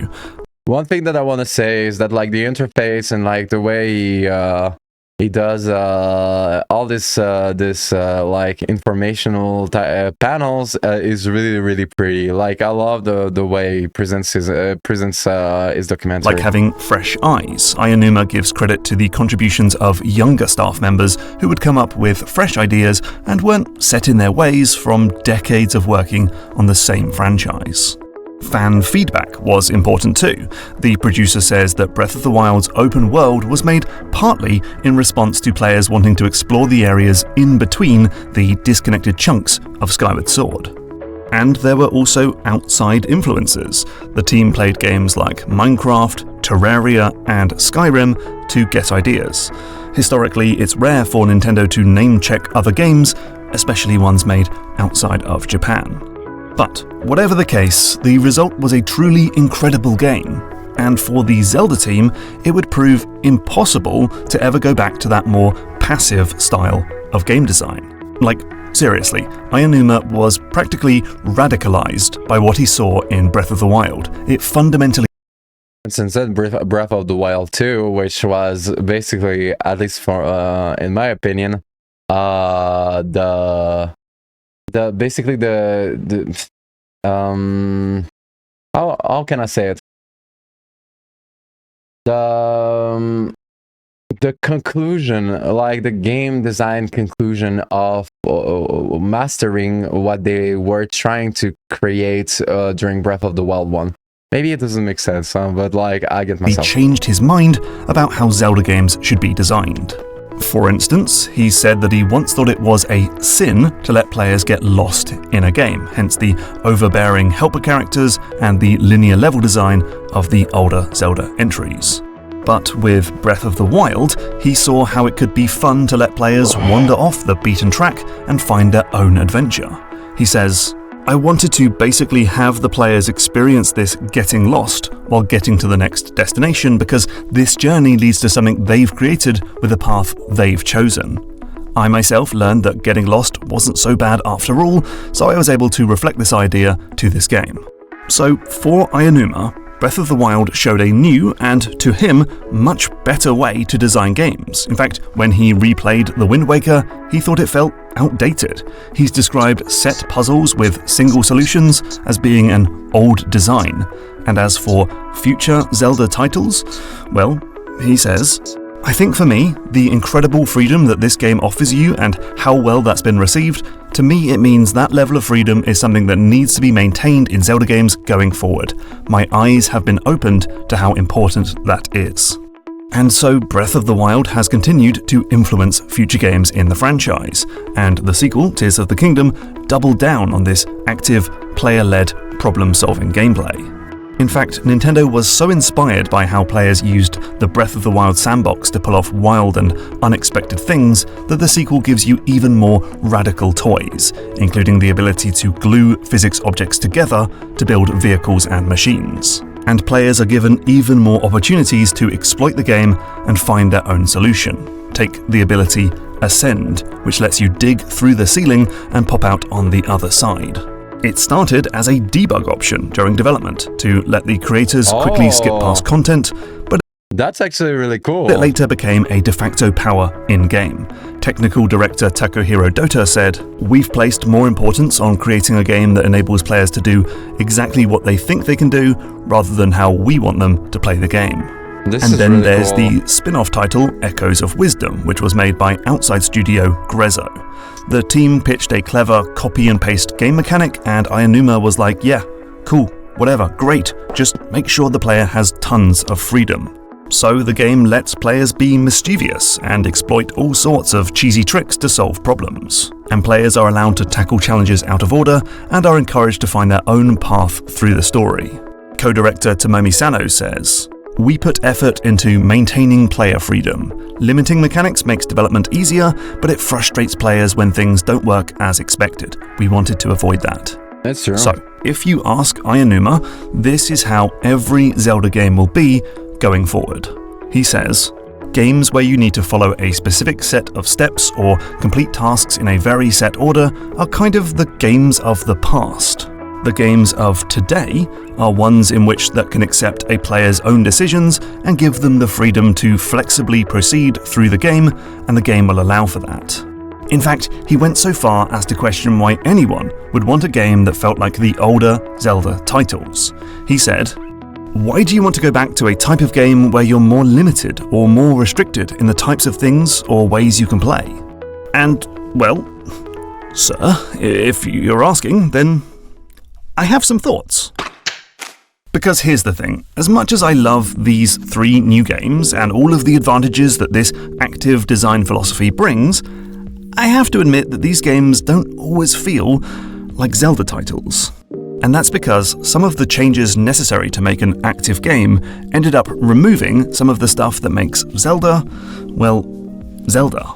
One thing that I want to say is that like the interface and like the way he does all this like informational panels is really, really pretty. Like I love the way he presents his documentary. Like having fresh eyes. Ayanuma gives credit to the contributions of younger staff members who would come up with fresh ideas and weren't set in their ways from decades of working on the same franchise. Fan feedback was important too. The producer says that Breath of the Wild's open world was made partly in response to players wanting to explore the areas in between the disconnected chunks of Skyward Sword. And there were also outside influences. The team played games like Minecraft, Terraria, and Skyrim to get ideas. Historically, it's rare for Nintendo to name-check other games, especially ones made outside of Japan. But whatever the case, the result was a truly incredible game, and for the Zelda team, it would prove impossible to ever go back to that more passive style of game design. Like, seriously, Ayanuma was practically radicalized by what he saw in Breath of the Wild. It fundamentally since then, Breath of the Wild 2, which was basically, at least for in my opinion, the the basically the how can I say it? The conclusion, like the game design conclusion of mastering what they were trying to create during Breath of the Wild 1. Maybe it doesn't make sense, but like I get He myself. changed his mind about how Zelda games should be designed. For instance, he said that he once thought it was a sin to let players get lost in a game, hence the overbearing helper characters and the linear level design of the older Zelda entries. But with Breath of the Wild, he saw how it could be fun to let players wander off the beaten track and find their own adventure. He says, I wanted to basically have the players experience this getting lost while getting to the next destination, because this journey leads to something they've created with a path they've chosen. I myself learned that getting lost wasn't so bad after all, so I was able to reflect this idea to this game. So for Aonuma, Breath of the Wild showed a new and, to him, much better way to design games. In fact, when he replayed The Wind Waker, he thought it felt outdated. He's described set puzzles with single solutions as being an old design. And as for future Zelda titles, well, he says, I think for me, the incredible freedom that this game offers you and how well that's been received, to me it means that level of freedom is something that needs to be maintained in Zelda games going forward. My eyes have been opened to how important that is. And so Breath of the Wild has continued to influence future games in the franchise, and the sequel, Tears of the Kingdom, doubled down on this active, player-led, problem-solving gameplay. In fact, Nintendo was so inspired by how players used the Breath of the Wild sandbox to pull off wild and unexpected things that the sequel gives you even more radical toys, including the ability to glue physics objects together to build vehicles and machines. And players are given even more opportunities to exploit the game and find their own solution. Take the ability Ascend, which lets you dig through the ceiling and pop out on the other side. It started as a debug option during development to let the creators quickly skip past content, but That's actually really cool. it later became a de facto power in-game. Technical director Takuhiro Dota said, We've placed more importance on creating a game that enables players to do exactly what they think they can do, rather than how we want them to play the game. This And is then really there's cool. the spin-off title, Echoes of Wisdom, which was made by outside studio Grezzo. The team pitched a clever copy-and-paste game mechanic, and Aonuma was like, yeah, cool, whatever, great, just make sure the player has tons of freedom. So the game lets players be mischievous and exploit all sorts of cheesy tricks to solve problems. And players are allowed to tackle challenges out of order and are encouraged to find their own path through the story. Co-director Tomomi Sano says, We put effort into maintaining player freedom. Limiting mechanics makes development easier, but it frustrates players when things don't work as expected. We wanted to avoid that. That's true. So, if you ask Aonuma, this is how every Zelda game will be going forward. He says, games where you need to follow a specific set of steps or complete tasks in a very set order are kind of the games of the past. The games of today are ones in which that can accept a player's own decisions and give them the freedom to flexibly proceed through the game, and the game will allow for that. In fact, he went so far as to question why anyone would want a game that felt like the older Zelda titles. He said, Why do you want to go back to a type of game where you're more limited or more restricted in the types of things or ways you can play? And, well, sir, if you're asking, then I have some thoughts. Because here's the thing, as much as I love these 3 new games and all of the advantages that this active design philosophy brings, I have to admit that these games don't always feel like Zelda titles. And that's because some of the changes necessary to make an active game ended up removing some of the stuff that makes Zelda, well, Zelda.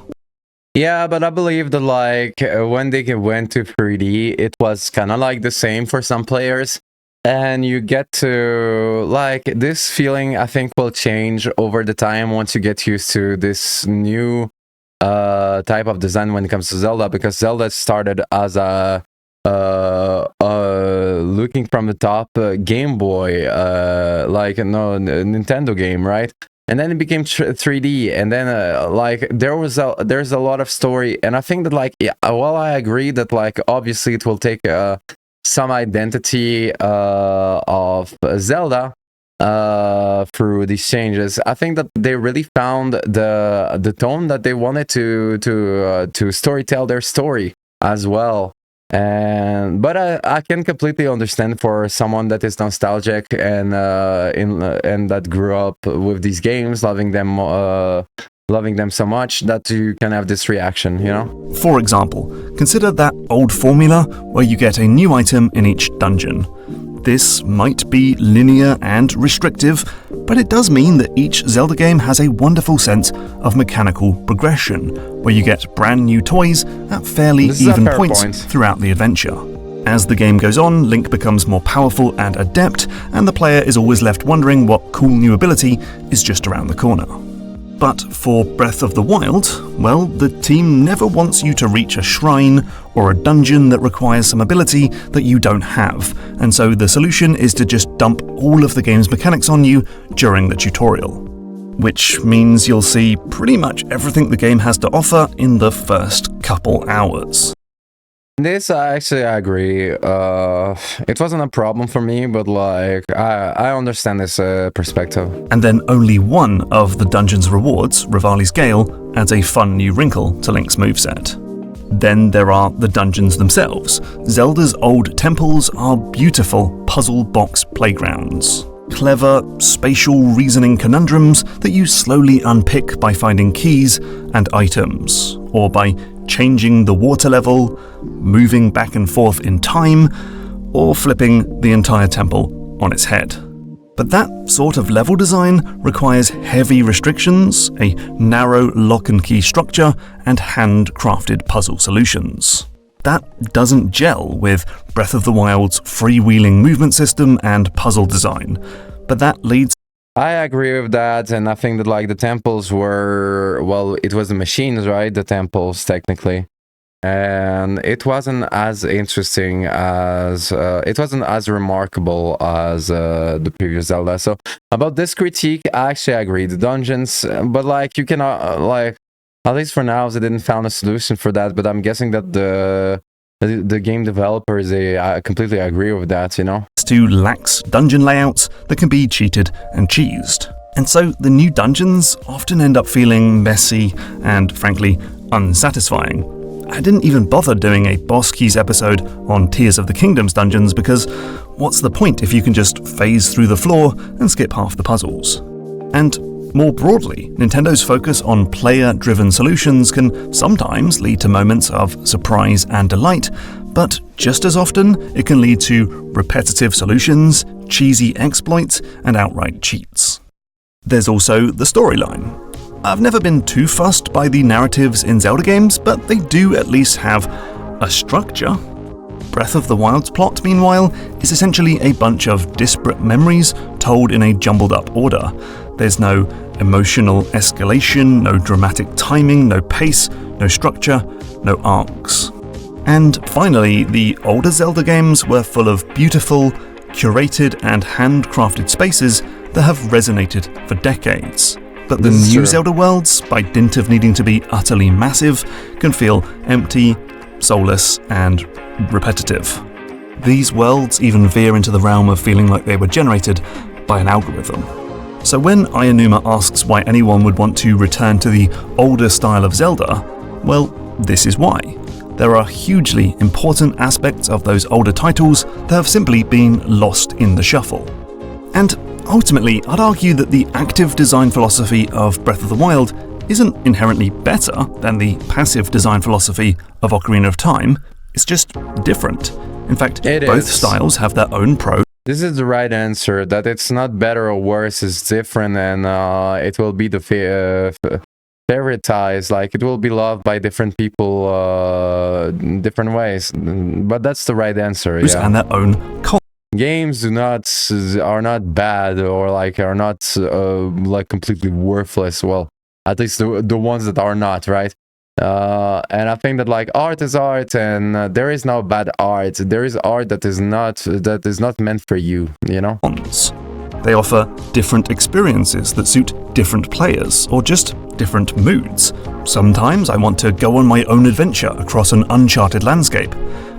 Yeah, but I believe that like when they went to 3D, it was kind of like the same for some players. And you get to like this feeling, I think, will change over the time once you get used to this new type of design when it comes to Zelda, because Zelda started as a looking from the top Game Boy, like no Nintendo game, right? and then it became 3D, and then like there's a lot of story, and I think that like while I agree that like obviously it will take some identity of Zelda through these changes, I think that they really found the tone that they wanted to storytell their story as well. But I can completely understand for someone that is nostalgic and that grew up with these games, loving them so much, that you can have this reaction, you know? For example, consider that old formula where you get a new item in each dungeon. This might be linear and restrictive, but it does mean that each Zelda game has a wonderful sense of mechanical progression, where you get brand new toys at fairly even points throughout the adventure. As the game goes on, Link becomes more powerful and adept, and the player is always left wondering what cool new ability is just around the corner. But for Breath of the Wild, well, the team never wants you to reach a shrine or a dungeon that requires some ability that you don't have, and so the solution is to just dump all of the game's mechanics on you during the tutorial. Which means you'll see pretty much everything the game has to offer in the first couple hours. This I agree. It wasn't a problem for me, but like I understand this perspective. And then only one of the dungeon's rewards, Rivali's Gale, adds a fun new wrinkle to Link's moveset. Then there are the dungeons themselves. Zelda's old temples are beautiful puzzle box playgrounds. Clever, spatial reasoning conundrums that you slowly unpick by finding keys and items, or by changing the water level, moving back and forth in time, or flipping the entire temple on its head. But that sort of level design requires heavy restrictions, a narrow lock and key structure, and handcrafted puzzle solutions. That doesn't gel with Breath of the Wild's freewheeling movement system and puzzle design, but that leads. I agree with that, and I think that like the temples were, well, it was the machines, right? The temples technically, and it wasn't as interesting as it wasn't as remarkable as the previous Zelda. So about this critique, I actually agree. The dungeons, but like you cannot like, at least for now, they didn't found a solution for that. But I'm guessing that the game developers, they completely agree with that, you know? To lax dungeon layouts that can be cheated and cheesed. And so the new dungeons often end up feeling messy and, frankly, unsatisfying. I didn't even bother doing a Boss Keys episode on Tears of the Kingdom's dungeons because what's the point if you can just phase through the floor and skip half the puzzles? And more broadly, Nintendo's focus on player-driven solutions can sometimes lead to moments of surprise and delight, but just as often, it can lead to repetitive solutions, cheesy exploits, and outright cheats. There's also the storyline. I've never been too fussed by the narratives in Zelda games, but they do at least have a structure. Breath of the Wild's plot, meanwhile, is essentially a bunch of disparate memories told in a jumbled-up order. There's no emotional escalation, no dramatic timing, no pace, no structure, no arcs. And finally, the older Zelda games were full of beautiful, curated and handcrafted spaces that have resonated for decades. But the new Zelda worlds, by dint of needing to be utterly massive, can feel empty, soulless, and repetitive. These worlds even veer into the realm of feeling like they were generated by an algorithm. So when Ayanuma asks why anyone would want to return to the older style of Zelda, well, this is why. There are hugely important aspects of those older titles that have simply been lost in the shuffle. And ultimately, I'd argue that the active design philosophy of Breath of the Wild isn't inherently better than the passive design philosophy of Ocarina of Time. It's just different. In fact, both styles have their own pros. This is the right answer, that it's not better or worse, it's different, and it will be the favoritized, like it will be loved by different people different ways, but that's the right answer. Yeah. And their own games are not bad or like are not like completely worthless. Well, at least the ones that are not, right? And I think that like art is art, and there is no bad art. There is art that is not meant for you, you know? They offer different experiences that suit different players, or just different moods. Sometimes I want to go on my own adventure across an uncharted landscape,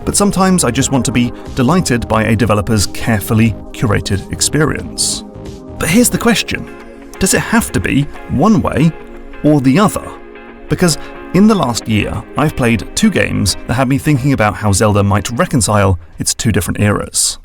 but sometimes I just want to be delighted by a developer's carefully curated experience. But here's the question: does it have to be one way or the other? Because in the last year, I've played 2 games that had me thinking about how Zelda might reconcile its 2 different eras.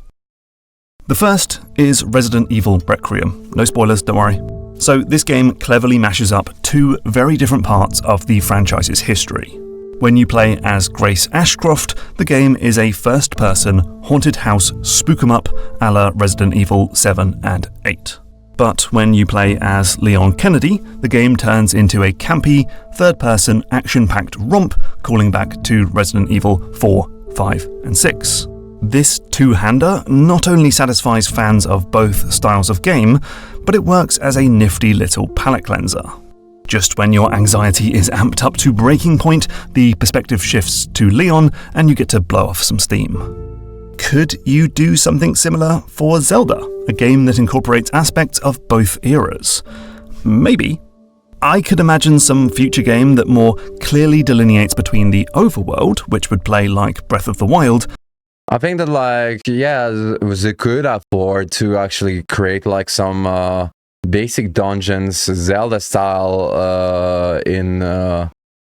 The first is Resident Evil Requiem. No spoilers, don't worry. So this game cleverly mashes up 2 very different parts of the franchise's history. When you play as Grace Ashcroft, the game is a first-person haunted house spook 'em up a la Resident Evil 7 and 8. But when you play as Leon Kennedy, the game turns into a campy, third-person, action-packed romp calling back to Resident Evil 4, 5, and 6. This two-hander not only satisfies fans of both styles of game, but it works as a nifty little palate cleanser. Just when your anxiety is amped up to breaking point, the perspective shifts to Leon and you get to blow off some steam. Could you do something similar for Zelda, a game that incorporates aspects of both eras? Maybe. I could imagine some future game that more clearly delineates between the overworld, which would play like Breath of the Wild. I think that, like, yeah, they could afford to actually create like some basic dungeons, Zelda style, in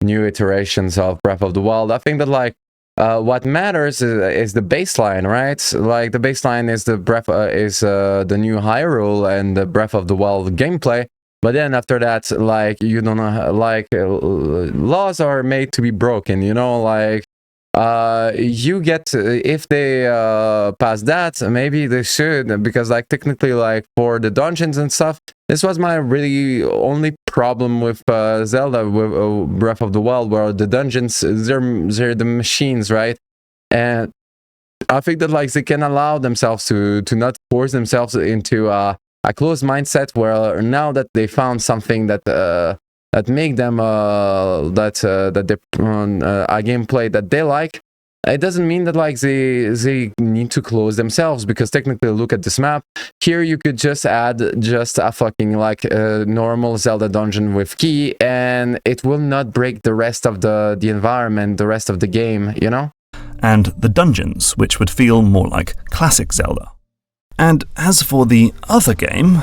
new iterations of Breath of the Wild. I think that, like, what matters is the baseline, right? Like, the baseline is the new Hyrule and the Breath of the Wild gameplay. But then after that, like, you don't know, like, laws are made to be broken, you know, like. You get, if they pass that, maybe they should, because, like, technically, like, for the dungeons and stuff, this was my really only problem with Zelda, with Breath of the Wild, where the dungeons, they're the machines, right? And I think that, like, they can allow themselves to not force themselves into a closed mindset, where now that they found something that make them a gameplay that they like, it doesn't mean that, like, they need to close themselves, because technically, look at this map here, you could just add just a fucking, like, normal Zelda dungeon with key, and it will not break the rest of the environment, the rest of the game, you know? And the dungeons, which would feel more like classic Zelda. And as for the other game,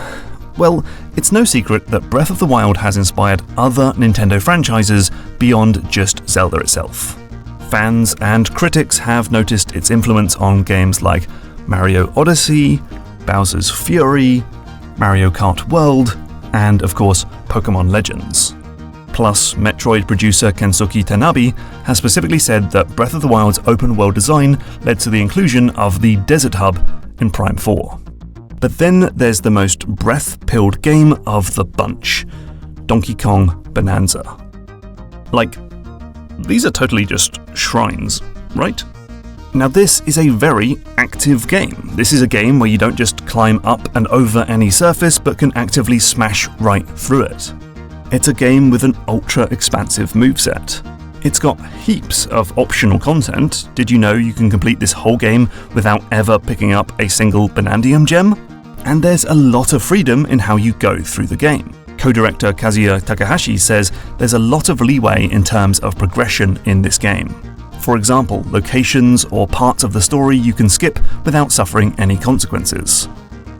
well, it's no secret that Breath of the Wild has inspired other Nintendo franchises beyond just Zelda itself. Fans and critics have noticed its influence on games like Mario Odyssey, Bowser's Fury, Mario Kart World, and of course Pokémon Legends. Plus, Metroid producer Kensuke Tanabe has specifically said that Breath of the Wild's open world design led to the inclusion of the Desert Hub in Prime 4. But then there's the most breath-pilled game of the bunch, Donkey Kong Bonanza. Like, these are totally just shrines, right? Now this is a very active game. This is a game where you don't just climb up and over any surface, but can actively smash right through it. It's a game with an ultra-expansive moveset. It's got heaps of optional content. Did you know you can complete this whole game without ever picking up a single Bonandium gem? And there's a lot of freedom in how you go through the game. Co-director Kazuya Takahashi says there's a lot of leeway in terms of progression in this game. For example, locations or parts of the story you can skip without suffering any consequences.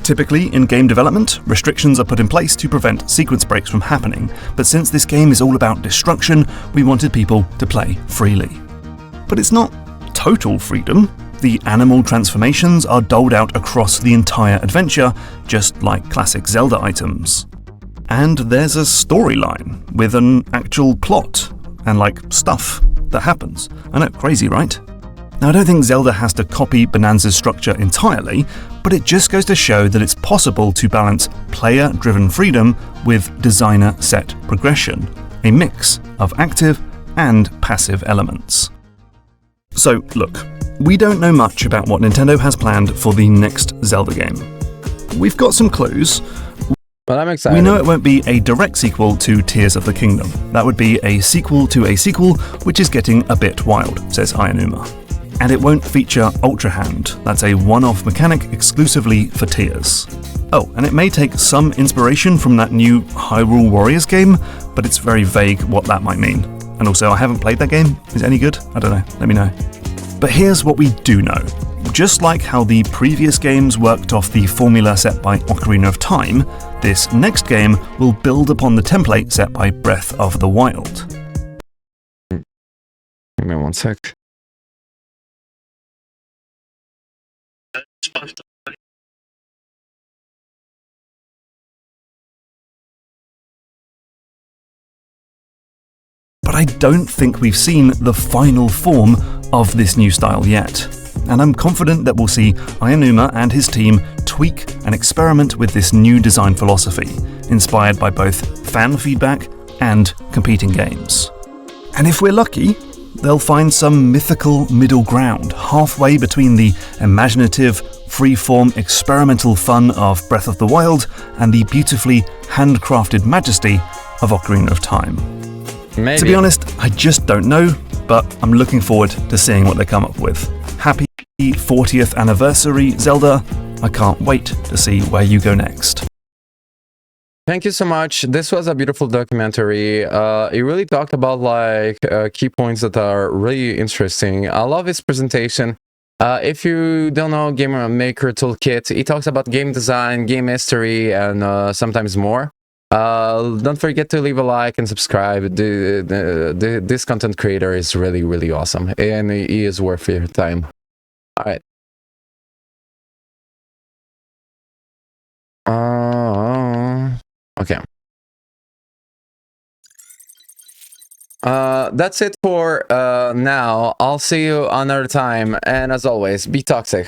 Typically, in game development, restrictions are put in place to prevent sequence breaks from happening, but since this game is all about destruction, we wanted people to play freely. But it's not total freedom. The animal transformations are doled out across the entire adventure, just like classic Zelda items. And there's a storyline with an actual plot and, like, stuff that happens. I know, crazy, right? Now, I don't think Zelda has to copy Bonanza's structure entirely, but it just goes to show that it's possible to balance player-driven freedom with designer-set progression, a mix of active and passive elements. So, look, we don't know much about what Nintendo has planned for the next Zelda game. We've got some clues. But I'm excited. We know it won't be a direct sequel to Tears of the Kingdom. That would be a sequel to a sequel, which is getting a bit wild, says Ayanuma. and it won't feature Ultra Hand. That's a one-off mechanic exclusively for tiers. Oh, and it may take some inspiration from that new Hyrule Warriors game, but it's very vague what that might mean. And also, I haven't played that game. Is it any good? I don't know. Let me know. But here's what we do know. Just like how the previous games worked off the formula set by Ocarina of Time, this next game will build upon the template set by Breath of the Wild. Give me 1 sec. But I don't think we've seen the final form of this new style yet. And I'm confident that we'll see Aonuma and his team tweak and experiment with this new design philosophy, inspired by both fan feedback and competing games. And if we're lucky, they'll find some mythical middle ground, halfway between the imaginative, free-form experimental fun of Breath of the Wild and the beautifully handcrafted majesty of Ocarina of Time. Maybe. To be honest, I just don't know, but I'm looking forward to seeing what they come up with. Happy 40th anniversary, Zelda. I can't wait to see where you go next. Thank you so much. This was a beautiful documentary. It really talked about like key points that are really interesting. I love his presentation. If you don't know Game Maker Toolkit, he talks about game design, game history, and sometimes more. Don't forget to leave a like and subscribe. This content creator is really, really awesome, and he is worth your time. All right. Okay. That's it for now. I'll see you another time, and as always, be toxic.